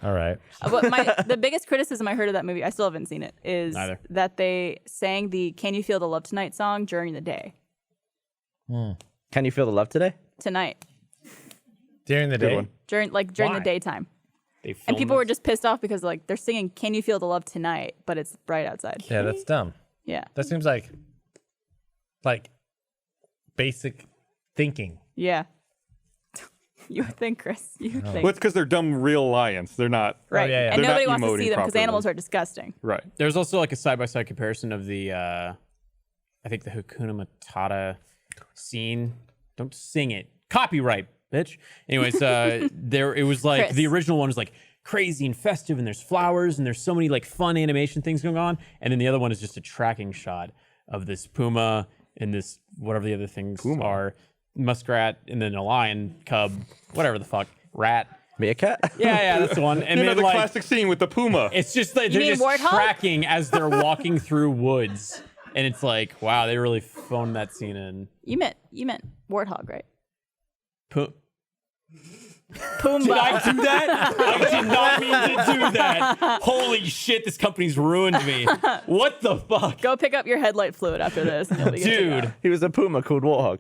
All right. But the biggest criticism I heard of that movie, I still haven't seen it, is Neither. that they sang the "Can You Feel the Love Tonight" song during the day. Can you feel the love today? Tonight, During the Good day. one. during Why? the daytime, They and filmed people were this. just pissed off because like they're singing "Can You Feel the Love Tonight," but it's bright outside. Yeah, that's dumb. Yeah, That seems like basic thinking. yeah. You would think, Chris. You would think. Well, it's because they're dumb real lions. They're not. Right. yeah, yeah. And They're nobody not wants to emoting see them because properly. animals are disgusting. Right. There's also like a side-by-side comparison of the, I think the Hakuna Matata scene. Don't sing it. Copyright, bitch. Anyways, it was like Chris. the original one was like crazy and festive, and there's flowers and there's so many like fun animation things going on, and then the other one is just a tracking shot of this puma and this whatever the other things are, muskrat, and then a lion, cub, whatever the fuck, rat. Meerkat? Yeah, that's the one. And You know then the like classic scene with the puma. it's just like they're mean just warthog? tracking as they're walking through woods, and it's like, wow, they really phoned that scene in. You meant warthog, right? Did I Pumbaa. do that? I did not mean to do that. Holy shit, this company's ruined me. What the fuck? Go pick up your headlight fluid after this, and you'll be good to go. Dude, He was a puma called Warthog.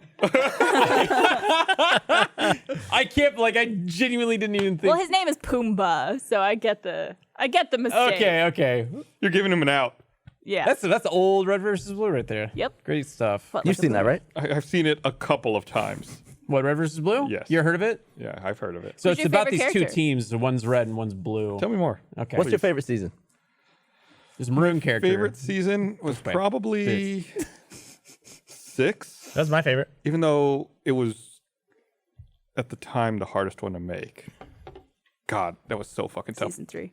I can't, like, I genuinely didn't even think. Well, his name is Pumbaa, so I get the mistake. Okay. You're giving him an out. Yeah. That's old Red versus Blue right there. Yep. Great stuff. But You've like a seen that, blue. right? I've seen it a couple of times. What, Red versus Blue? Yes. You ever heard of it? Yeah, I've heard of it. So Who's it's your about these favorite two character? teams. One's red and one's blue. Tell me more. Okay. What's your favorite season? There's a maroon character. Favorite season was Wait. probably 6, That's my favorite. even though it was at the time the hardest one to make. God, that was so fucking tough. Season 3.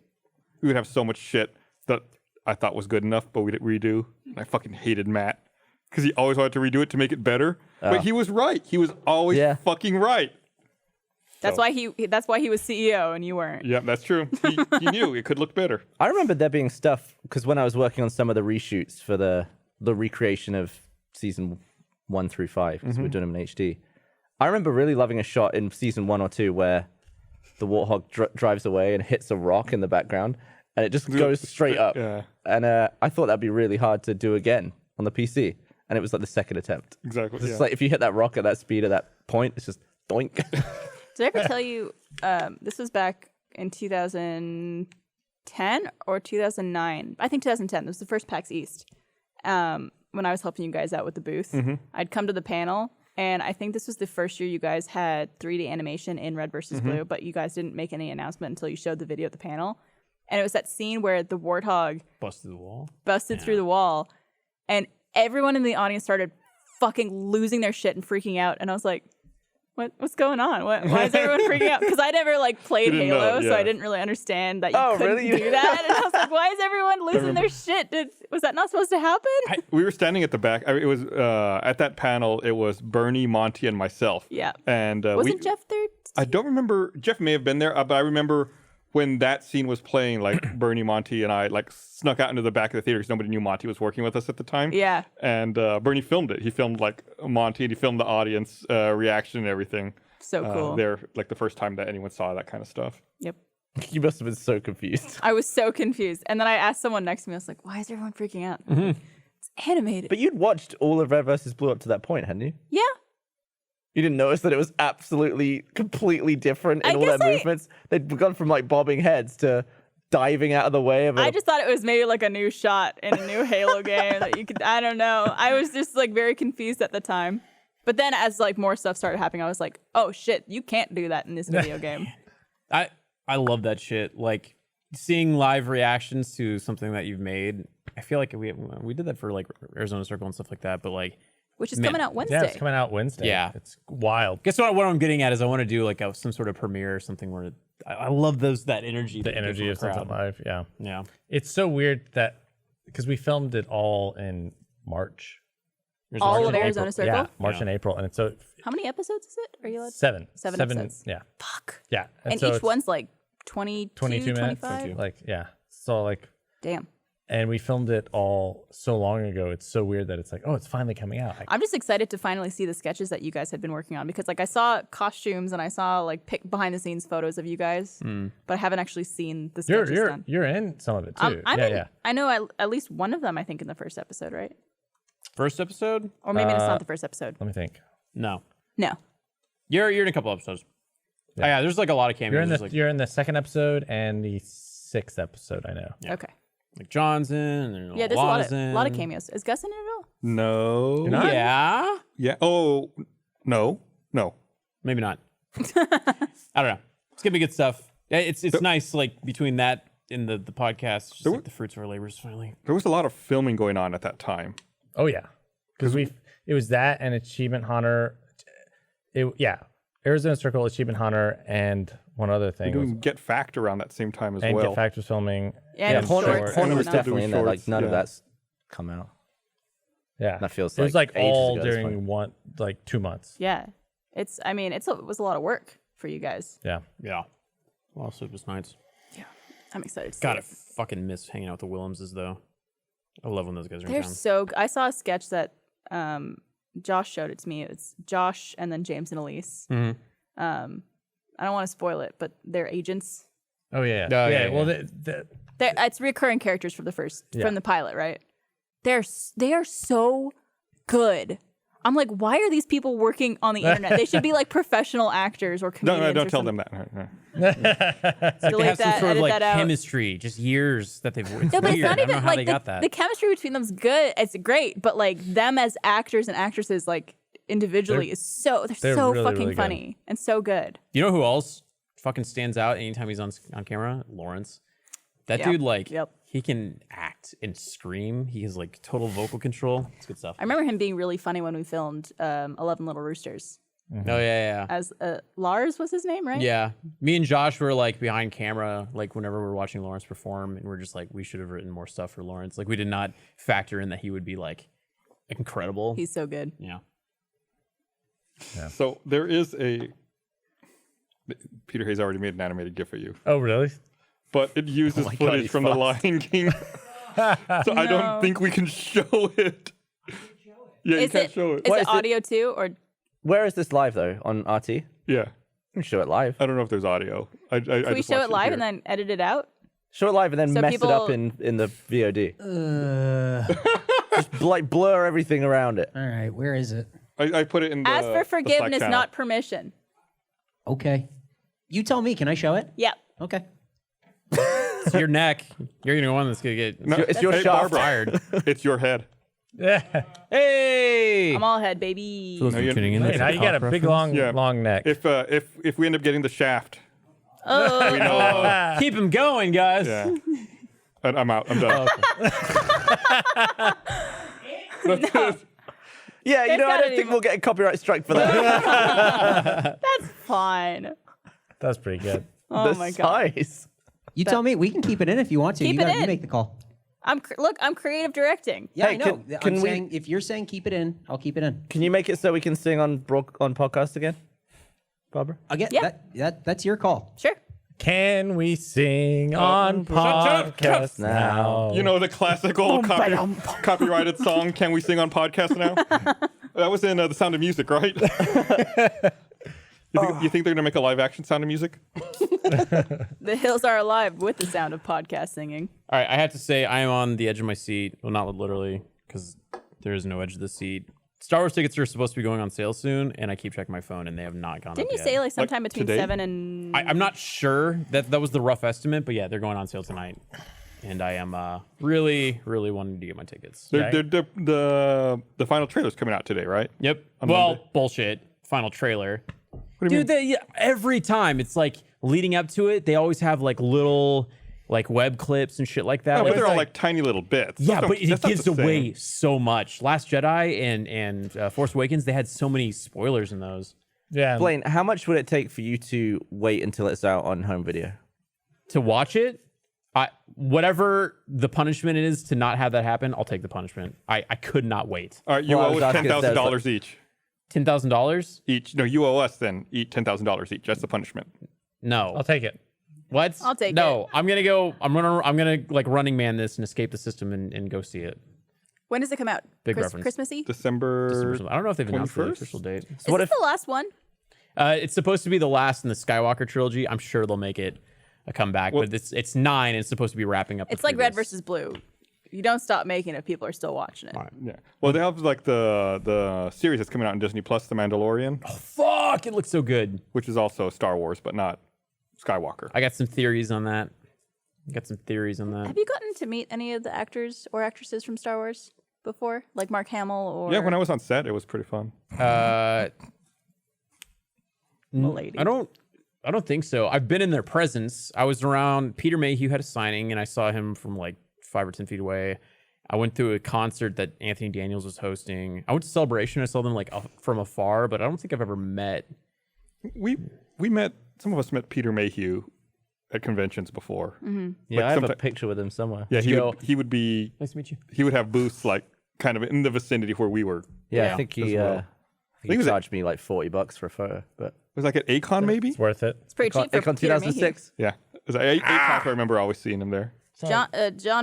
We would have so much shit that I thought was good enough, but we'd redo. And I fucking hated Matt because he always wanted to redo it to make it better. But he was right. He was always fucking right. That's why he was CEO and you weren't. Yeah, that's true. He knew it could look better. I remember there being stuff, because when I was working on some of the reshoots for the recreation of season 1 through 5, because we're doing them in HD, I remember really loving a shot in season 1 or 2 where the warthog drives away and hits a rock in the background, and it just goes straight up. Yeah, And I thought that'd be really hard to do again on the PC. And it was like the second attempt. exactly. It's Yeah. like if you hit that rock at that speed at that point, it's just doink. Did I ever tell you this was back in 2010 or 2009? I think 2010. This was the first PAX East. When I was helping you guys out with the booth, I'd come to the panel, and I think this was the first year you guys had 3D animation in Red versus Blue, but you guys didn't make any announcement until you showed the video at the panel. And it was that scene where the warthog Busted the wall. busted through the wall, and everyone in the audience started fucking losing their shit and freaking out. And I was like, what's going on? Why is everyone freaking out? Because I never like played didn't Halo, know, so I yeah. didn't really understand that you Oh, couldn't really? do that. And I was like, why is everyone losing their shit? Was that not supposed to happen? We were standing at the back. It was at that panel. It was Bernie, Monty, and myself. Yeah. And Wasn't Jeff there? I don't remember. Jeff may have been there, but I remember when that scene was playing. Like Bernie, Monty, and I like snuck out into the back of the theater because nobody knew Monty was working with us at the time. Yeah. And Bernie filmed it. He filmed like Monty, and he filmed the audience reaction and everything. So cool. There, like the first time that anyone saw that kind of stuff. Yep. You must have been so confused. I was so confused. And then I asked someone next to me, I was like, why is everyone freaking out? It's animated. But you'd watched all of Red versus Blue up to that point, hadn't you? Yeah. You didn't notice that it was absolutely, completely different in I all their guess I- movements? They'd gone from like bobbing heads to diving out of the way of a... I just thought it was maybe like a new shot in a new Halo game that you could, I don't know. I was just like very confused at the time. But then as like more stuff started happening, I was like, oh shit, you can't do that in this video game. I love that shit. Like seeing live reactions to something that you've made. I feel like we did that for like Arizona Circle and stuff like that. But like, Which is Man. coming out Wednesday. Yeah, it's coming out Wednesday. Yeah. It's wild. guess what I'm getting at is I want to do like some sort of premiere or something where I love that energy. The energy of something something live. Yeah. Yeah. It's so weird that because we filmed it all in March. There's All March of and Arizona April. Circle? Yeah, March and April. And it's so How many episodes is it? Are you allowed? seven. Seven episodes. Yeah. Fuck. Yeah. And so each it's one's like 22 22 minutes. 25? Like, yeah. So like, Damn. and we filmed it all so long ago. It's so weird that it's like, oh, it's finally coming out. Like, I'm just excited to finally see the sketches that you guys had been working on because like I saw costumes and I saw like behind the scenes photos of you guys, but I haven't actually seen the sketches done. you're in some of it too. I'm yeah, in, yeah. I know at least one of them I think in the first episode, right? First episode? Or maybe it's not the first episode. Let me think. No. No. You're in a couple episodes. Oh, yeah, there's like a lot of cameos. You're in the There's, like, you're in the second episode and the sixth episode. I know. Yeah. Okay. like John's in. And Yeah, there's a lot of cameos. Is Gus in it at all? No. You're not? Yeah. Yeah. Oh, no. Maybe not. I don't know. It's gonna be good stuff. Yeah, it's nice like between that and the podcast, just like the fruits of our labors finally. There was a lot of filming going on at that time. Oh yeah, because it was that and Achievement Hunter. Arizona Circle, Achievement Hunter, and one other We're thing. was- doing Get Fact around that same time as and well. Get Factors filming. Yeah, and Short. Shorts. Horner was No. definitely in there. Like Shorts, none of yeah. that's come out. Yeah. That feels It was like like ages all ago at this during 2 months. Yeah. It was a lot of work for you guys. Yeah. Yeah. A lot of sleepless nights. I'm excited to see God, I it. fucking miss hanging out with the Willemses though. I love when those guys are in They're town. so I saw a sketch that Josh showed it to me. It's Josh and then James and Elise. Mhm. I don't want to spoil it, but they're agents. Oh yeah. Oh, yeah, Well, yeah. It's recurring characters from Yeah. from the pilot, right? They are so good. I'm like, why are these people working on the internet? They should be like professional actors or comedians. No, don't or tell something. them that. No. They Delete have some that, sort of edit like that out. chemistry, just years that they've. It's No, but weird. it's not I don't know even how they like got that. the chemistry between them's good. It's great, but like them as actors and actresses, like individually, they're they're so really, fucking really good. funny and so good. You know who else fucking stands out anytime he's on camera? Lawrence. That Yep. dude, like, Yep. he can act and scream. He has like total vocal control. It's good stuff. I remember him being really funny when we filmed 11 Little Roosters. Oh yeah, As Lars was his name, right? yeah. Me and Josh were like behind camera, like whenever we were watching Lawrence perform, and we're just like, we should have written more stuff for Lawrence. Like, we did not factor in that he would be like incredible. He's so good. Yeah. So there is Peter Hayes already made an animated GIF for you, Oh really? but it uses my God, footage he's from The fast. Lion King. So I don't think we can show it. Yeah, you Is can't it show it. is What it is it? audio too, or Where is this live though? On RT? You Yeah, can show it live. I don't know if there's audio. I can we show it live and then edit it out? Show it live and then So mess it up people- in the VOD. Just like blur everything around it. All right, where is it? I put it in the Ask for the Slack forgiveness, channel. not permission. Okay. You tell me. Can I show it? Yep. Okay. It's your neck. You're gonna one that's gonna get. No, It's your hey, shaft. Barbara, it's your head. Yeah. Hey! I'm all head, baby. For those No, you- tuning in, Hey, that's now a you got a cock big reference. long neck. If we end up getting the shaft, Oh, we know. Keep him going, guys. Yeah. I'm out. I'm done. Yeah, you They've know, I got don't it think even- we'll get a copyright strike for that. fine. That's pretty good. Oh The my god. size. You tell me. We can keep it in if you want to. Keep you it You in. make the call. I'm creative directing. Yeah, Hey, I know. can I'm we- saying if you're saying keep it in, I'll keep it in. Can you make it so we can sing on podcast again, Barbara? Again, Yeah. that's your call. Sure. Can we sing on podcast now? You know the classical copyrighted song, Can We Sing on Podcast Now? That was in The Sound of Music, right? You think they're going to make a live action Sound of Music? The hills are alive with the sound of podcast singing. All right, I have to say I am on the edge of my seat. Well, not literally, because there is no edge of the seat. Star Wars tickets are supposed to be going on sale soon, and I keep checking my phone, and they have not gone Didn't up you yet. say like sometime between today? 7 and I'm not sure. That was the rough estimate, but yeah, they're going on sale tonight, and I am really, really wanting to get my tickets. The final trailer's coming out today, right? Yep. On Well, Monday? bullshit. Final trailer. What do you Dude, every time it's like leading up to it, they always have like little like web clips and shit like that. No, but Like, they're it's all like tiny little bits. yeah, That's but not it gives the same. away so much. Last Jedi and Force Awakens, they had so many spoilers in those. Yeah. Blaine, how much would it take for you to wait until it's out on home video? To watch it, whatever the punishment is to not have that happen, I'll take the punishment. I could not wait. All right, you Well, I owe was us asking if there's, $10,000 each. $10,000? Each. No, you owe us then $10,000 each. That's the punishment. No. I'll take it. What? I'll take No, I'm gonna like Running Man this and escape the system and go see it. when does it come out? Big reference. Christmassy? December. I don't know if they've announced the 21st? official date. Is this the last one? It's supposed to be the last in the Skywalker trilogy. I'm sure they'll make it a comeback, but it's 9 and it's supposed to be wrapping up. the It's like Red previous. versus Blue. You don't stop making it, people are still watching it. Yeah. Well, they have like the series that's coming out on Disney Plus, The Mandalorian, Fuck, it looks so good. which is also Star Wars, but not Skywalker. I got some theories on that. Have you gotten to meet any of the actors or actresses from Star Wars before? Like Mark Hamill or Yeah, when I was on set, it was pretty fun. Milady? I don't think so. I've been in their presence. I was around. Peter Mayhew had a signing, and I saw him from like 5 or 10 feet away. I went to a concert that Anthony Daniels was hosting. I went to Celebration. I saw them like from afar, but I don't think I've ever met We met, some of us met Peter Mayhew at conventions before. Yeah, Like I have a someti- picture with him somewhere. Yeah, Joe. he would be, Nice to meet you. he would have booths like kind of in the vicinity where we were. Yeah, Yeah. I think As he, well. I think it think he was a- charged me like $40 for a photo, but It was like at Acon maybe? It's worth it. It's pretty cheap for Icon Peter Mayhew. 2006. Yeah. It was at Acon, I remember always seeing him there. John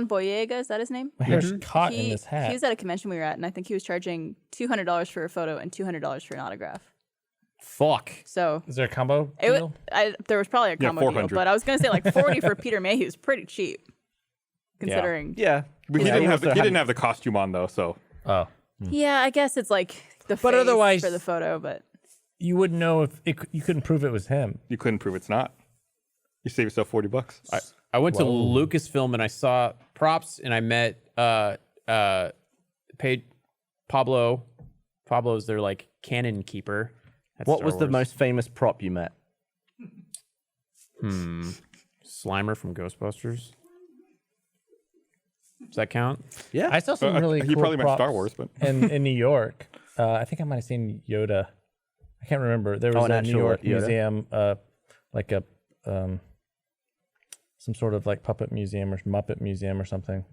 Boyega, is that his name? My hair's caught in He this hat. was at a convention we were at, and I think he was charging $200 for a photo and $200 for an autograph. Fuck. So Is there a combo it deal? there was probably a Yeah, combo deal, 400. but I was gonna say like 40 for Peter Mayhew is pretty cheap, considering. Yeah. But he Yeah, didn't he have also he had- didn't have the costume on though, so Oh. Yeah, I guess it's like the But face otherwise- for the photo, but You wouldn't know if you couldn't prove it was him. you couldn't prove it's not. You save yourself $40. I went to Lucasfilm and I saw props and I met Pablo. Pablo's their like canon keeper. at What Star was the Wars. most famous prop you met? Slimer from Ghostbusters? Does that count? Yeah. I saw some really he cool probably meant Star props Wars, but in New York. I think I might have seen Yoda. I can't remember. There was an a New actual York Yoda? museum, like a some sort of like puppet museum or Muppet museum or something.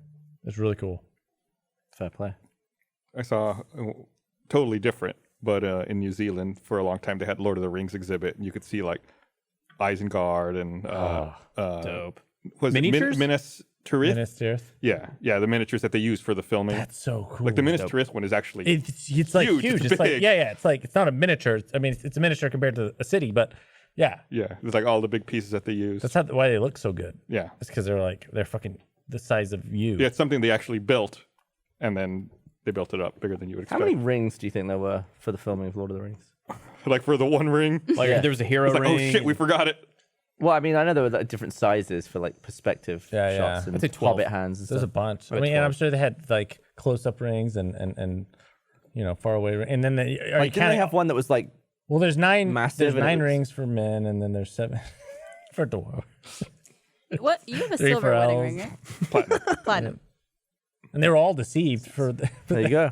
It's really cool. Fair play. I saw totally different. But in New Zealand, for a long time, they had Lord of the Rings exhibit, and you could see like Isengard and Dope. was Miniatures? it Minas Tirith? Minas Tirith. Yeah, the miniatures that they use for the filming. That's so cool. Like the Minas Tirith one is actually It's like huge, huge. it's It's like big. yeah. It's like it's not a miniature. I mean, it's a miniature compared to a city, but yeah, yeah. There's like all the big pieces that they use. that's why they look so good. Yeah, It's because they're fucking the size of you. yeah. It's something they actually built, and then they built it up bigger than you would How expect. many rings do you think there were for the filming of Lord of the Rings? Like for the One Ring, Like Yeah. there was a hero it's like ring. oh shit, we forgot it. Well, I mean, I know there were like, different sizes for like perspective Yeah, shots yeah. and I'd say 12. hobbit hands and There's a stuff. bunch. I About mean, and I'm 12. sure they had like close-up rings and far away. And then are you Like, didn't they counting? have one that was like Well, there's nine. massive There's and it 9 was- rings for men, and then there's 7 for dwarves. what you have a 3 silver for wedding elves. ring, right? Platinum. And they were all deceived for. there you go.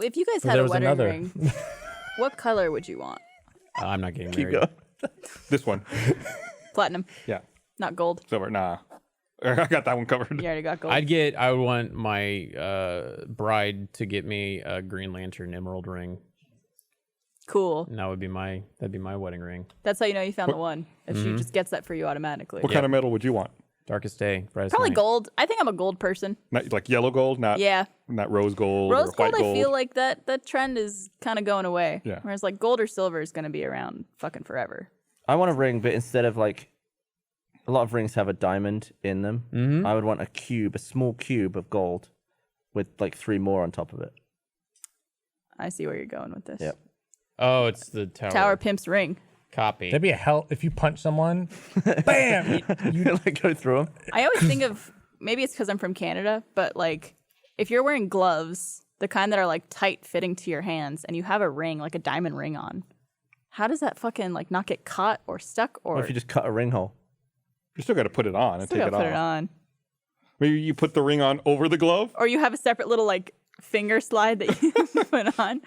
If you guys Well, had there a was wedding another. ring, what color would you want? I'm not getting Keep married. going. This one, Platinum, yeah, not gold. silver. Nah, I got that one covered. You already got gold. I would want my bride to get me a Green Lantern emerald ring. Cool. And that'd be my wedding ring. That's how you know you found the one. If she just gets that for you automatically. What kind of metal would you want? Darkest day, brightest Probably night. gold. I think I'm a gold person. Not like yellow gold, not Yeah. not rose gold Rose or white gold, gold. I feel like that trend is kind of going away. Yeah. Whereas like gold or silver is going to be around fucking forever. I want a ring, but instead of like a lot of rings have a diamond in them, I would want a cube, a small cube of gold with like 3 more on top of it. I see where you're going with this. Yep. Oh, it's the tower. Tower Pimp's ring. Copy. That'd be a hell if you punch someone. Bam! You like go through them. I always think of, maybe it's because I'm from Canada, but like if you're wearing gloves, the kind that are like tight fitting to your hands, and you have a ring, like a diamond ring on, how does that fucking like not get caught or stuck or Or if you just cut a ring hole. You still got to put it on and still take gotta it put off. it on? Maybe you put the ring on over the glove. Or you have a separate little like finger slide that you put on.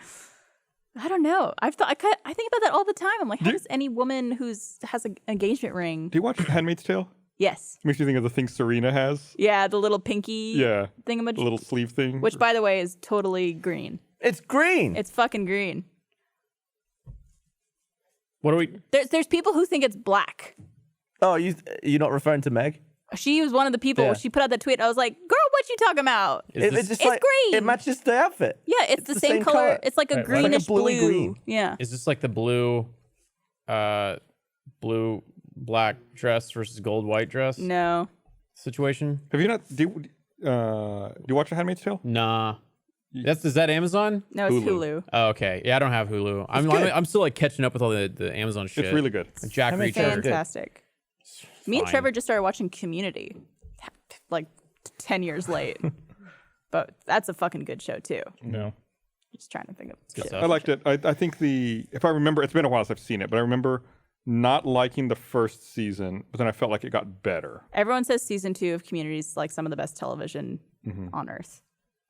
I don't know. I think about that all the time. I'm like, how does any woman has an engagement ring? Do you watch *Handmaid's Tale*? Yes. Makes you think of the thing Serena has. Yeah, the little pinky Yeah, thingamaj. the little sleeve thing. Which, by the way, is totally green. It's green. It's fucking green. What are we? There's people who think it's black. Oh, you're not referring to Meg? She was one of the people. Yeah. She put out that tweet. I was like, "Girl, what you talking about?" Is this, It's just It's like green. it matches the outfit. Yeah, it's the the same same color. color. It's like a Right, right. Like a greenish bluey blue. green. Yeah. is this like the blue black dress versus gold white dress No. situation? Have you not? Do you watch *Handmaid's Tale*? Nah. Is that Amazon? No, it's Hulu. Hulu. Oh, okay. Yeah, I don't have Hulu. I'm still like catching up with all the Amazon shit. It's really good. Jack Handmaid's Reacher. Tale. Fantastic. Me and Fine. Trevor just started watching Community, like 10 years late. But that's a fucking good show too. No. Just trying to think of good shit. stuff. I liked it. I think if I remember, it's been a while since I've seen it, but I remember not liking the first season, but then I felt like it got better. Everyone says season 2 of Community is like some of the best television on earth.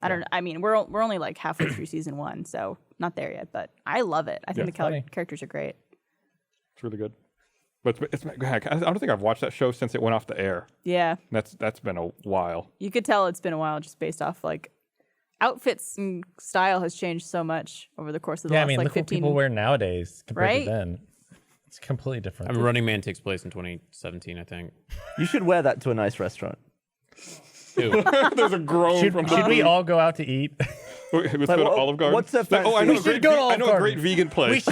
I don't know. I mean, we're only like halfway through season 1, so not there yet. But I love it. I think funny. characters are great. It's really good. But heck, I don't think I've watched that show since it went off the air. Yeah. That's been a while. You could tell it's been a while just based off like outfits and style has changed so much over the course of the Yeah, I last mean, like look 15 what people wear nowadays compared Right? to then. It's completely different. I mean, Running Man takes place in 2017, I think. You should wear that to a nice restaurant. Ew. There's a groan from Should we all go out to eat? Let's go to what- Olive Garden. what's that Oh, I know, We a should great, go to I Olive know a great Garden. vegan place.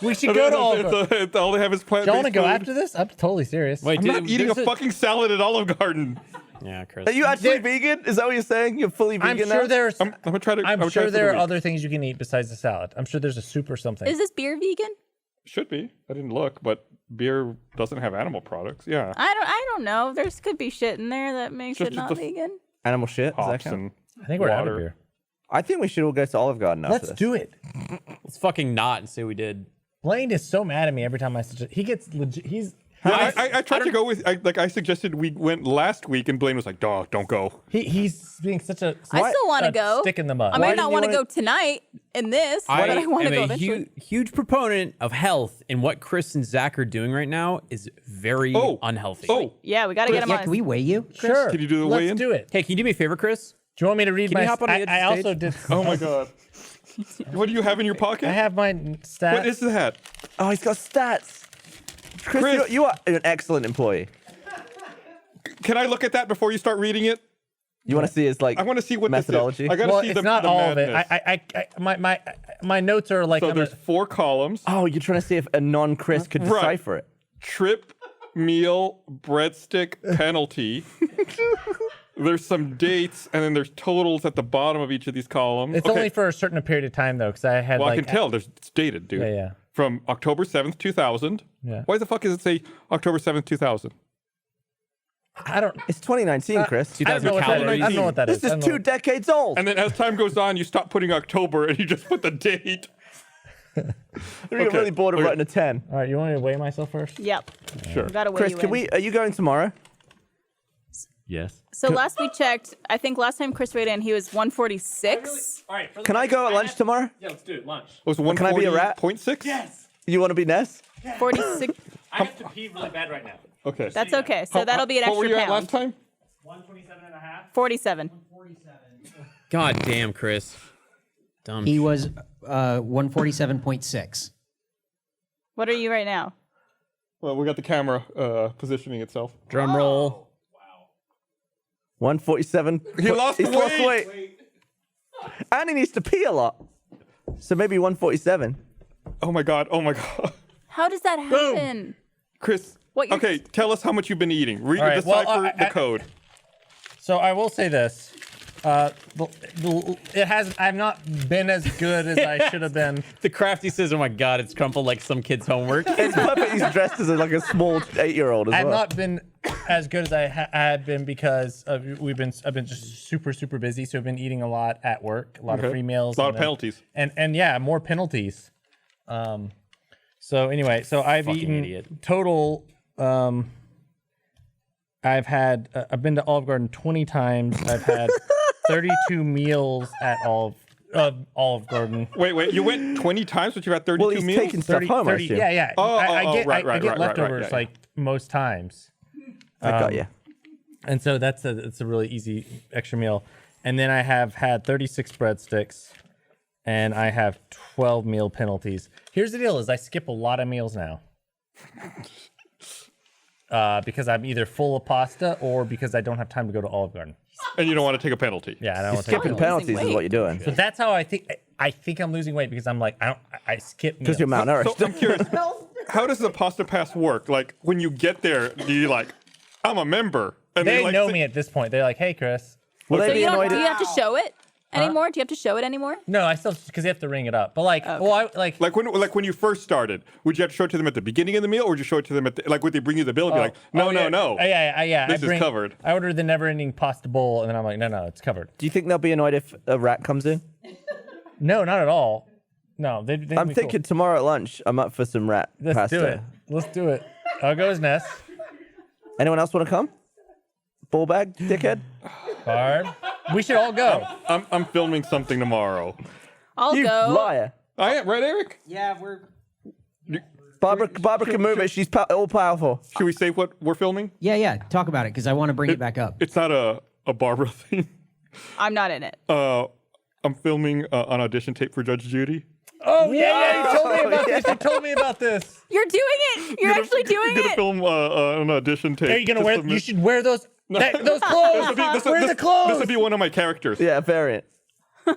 We should go to Olive Garden. It's all they have is Do plant-based y'all want to go food. after this? I'm totally serious. Wait, I'm not eating a fucking salad at Olive Garden. Yeah, Chris. Are you actually vegan? Is that what you're saying? You're fully I'm vegan sure now? there's. I'm gonna try to. I'm gonna try sure it for the there are week. other things you can eat besides the salad. I'm sure there's a soup or something. Is this beer vegan? Should be. I didn't look, but beer doesn't have animal products. Yeah, I don't know. There's could be shit in there that makes Just- it not just- vegan. Animal shit? Does that hops count? and I think we're out of water. beer. I think we should all go to Olive Garden after Let's this. do it. Let's fucking not and say we did. Blaine is so mad at me every time I suggest. He gets legit. He's. Yeah, I tried to go with. I suggested we went last week, and Blaine was like, "Dog, don't go." He's being such a. I still want to a go. Stick in the mud. I Why might didn't not you want to wanna- go tonight in this, but I want to go am a eventually. huge proponent of health, and what Chris and Zach are doing right now is very unhealthy. Oh, Yeah, we got to get him Yeah, on. can we weigh you? Sure. Can you do the Let's weigh-in? do it. Hey, can you do me a favor, Chris? Do you want me to read Can my? you hop on the edge of I the also stage? did. oh my god! What do you have in your pocket? I have my stats. What is that? Oh, he's got stats. Chris, Chris. you are an excellent employee. Can I look at that before you start reading it? You want to see his like I want to see what methodology? This is. I gotta Well, see it's the not the all madness. of it. My notes are like So on there's the, 4 columns: Oh, you're trying to see if a non-Chris could Right. decipher it. trip, meal, breadstick, penalty. There's some dates, and then there's totals at the bottom of each of these columns. It's Okay, only for a certain period of time though, because I had well, like I can tell. It's dated, dude. Yeah, yeah. From October 7th, 2000. Yeah. Why the fuck does it say October 7th, 2000? I don't. It's 2019, Chris. I don't know what that is. I don't know what that is. This I is don't know 2 decades old. And then as time goes on, you stop putting October and you just put the date. You're okay, really bored of okay. writing a 10. All right, you want me to weigh myself first? Yep. Sure. We got to weigh Chris, you can in. we? Are you going tomorrow? Yes. So last we checked, I think last time Chris weighed in, he was 146. All right. Can I go at lunch tomorrow? Yeah, let's do it. Lunch. Was Can I be a rat? 140.6? Yes. You want to be Ness? 46. I have to pee really bad right now. Okay. That's okay. So that'll be an What were extra you at last pound. time? 127.5. 47. God damn, Chris. Dumb. He was 147.6. What are you right now? Well, we got the camera positioning itself. Drum roll. 147. He lost He's lost weight. weight. And he needs to pee a lot. So maybe 147. Oh my god. Oh my god. How does that happen? Chris. What you're- Okay, tell us how much you've been eating. Read All right, decipher well, the code. So I will say this. It has. I've not been as good as I should have been. The crafty says, "Oh my god, it's crumpled like some kid's homework." It's perfect. He's dressed as like a small 8-year-old as I've well. not been as good as I had been because I've been just super busy. So I've been eating a lot at work, a lot of Okay. free meals, A lot and of penalties. and yeah, more penalties. So anyway, so I've Fucking eaten idiot. total. I've been to Olive Garden 20 times. I've had 32 meals at Olive Garden. Wait. You went 20 times, but you've had 32 Well, he's meals? taking stuff home, I assume. Yeah. I get right, I get right, leftovers yeah. like most times. I got you. And so it's a really easy extra meal. And then I have had 36 breadsticks and I have 12 meal penalties. Here's the deal is I skip a lot of meals now. Because I'm either full of pasta or because I don't have time to go to Olive Garden. And you don't want to take a penalty. Yeah, I don't want to. Skipping losing penalties is weight. what you're doing. So that's how I think I'm losing weight because I'm like I skip meals. Because you're malnourished. So I'm curious, how does the pasta pass work? Like, when you get there, do you like, I'm a member? And They like, know me at this point. They're like, "Hey, Chris." Will So they be you don't, annoyed? do you have to show it anymore? Do you have to show it anymore? No, I still because you have to ring it up. But like, well, I like. Like when you first started, would you have to show it to them at the beginning of the meal, or would you show it to them at like would they bring you the bill and be like, no. Yeah. This is covered. I ordered the never-ending pasta bowl, and then I'm like, no, it's covered. Do you think they'll be annoyed if a rat comes in? No, not at all. No, they I'm thinking tomorrow at lunch, I'm up for some rat Let's pasta. do it. Let's do it. I'll go as Ness. Anyone else want to come? Ball bag, dickhead? Barb. We should all go. I'm filming something tomorrow. I'll You go. liar. I am right, Eric. Yeah, we're. Barbara can move it. She's all powerful. Should we say what we're filming? Yeah. Talk about it because I want to bring it back up. It's not a Barbara thing. I'm not in it. I'm filming an audition tape for Judge Judy. Oh yeah, you told me about this. You told me about this. You're doing it. You're actually doing I'm gonna it. film an audition tape. Are you gonna to wear? submit- You should wear those those clothes. Wear the clothes. This would be one of my characters. Yeah, variant. See,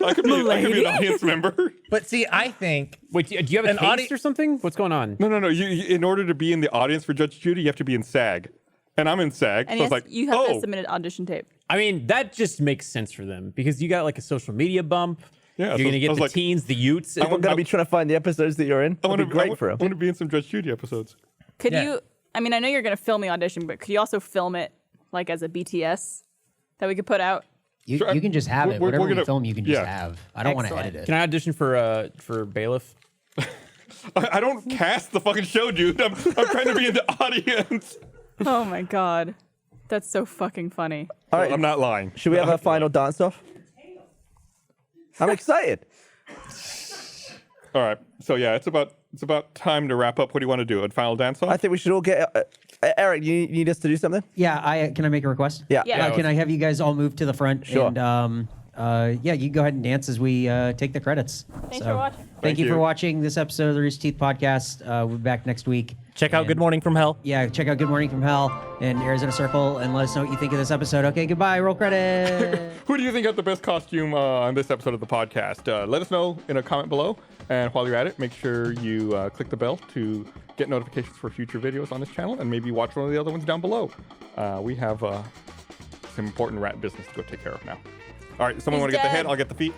I could be an audience member. But see, I think Wait, do you have a An taste or something? What's going on? No. You, in order to be in the audience for Judge Judy, you have to be in SAG, and I'm in SAG. And so it's like, you have oh, to submit an audition tape. I mean, that just makes sense for them because you got like a social media bump. Yeah, You're so gonna I get was the like- teens, the Utes. We're gonna be trying to find the episodes that you're in. I That'd be great for I him. want to be in some Judge Judy episodes. Could Yeah. you? I mean, I know you're gonna film the audition, but could you also film it like as a BTS that we could put out? You Sure, can just have it. we're Whatever we gonna- film, you can just yeah. have. I don't want to Excellent. edit it. Can I audition for bailiff? I don't cast the fucking show, dude. I'm trying to be in the audience. Oh my god, that's so fucking funny. All right, I'm not lying. should we have a final dance off? I'm excited. All right. So yeah, it's about time to wrap up. What do you want to do? A final dance off? I think we should all get. Eric, you need us to do something? Yeah, can I make a request? Yeah. Yeah. Can I have you guys all move to the front? Sure. And yeah, you can go ahead and dance as we take the credits. Thanks for watching. Thank you you. for watching this episode of the Rooster Teeth podcast. We'll be back next week. check out And- Good Morning from Hell. Yeah, check out Good Morning from Hell and Arizona Circle and let us know what you think of this episode. Okay, goodbye. Roll credit. Who do you think got the best costume on this episode of the podcast? Let us know in a comment below. And while you're at it, make sure you click the bell to get notifications for future videos on this channel and maybe watch one of the other ones down below. We have some important rat business to go take care of now. All right, someone He's want to get the dead. head? I'll get the feet.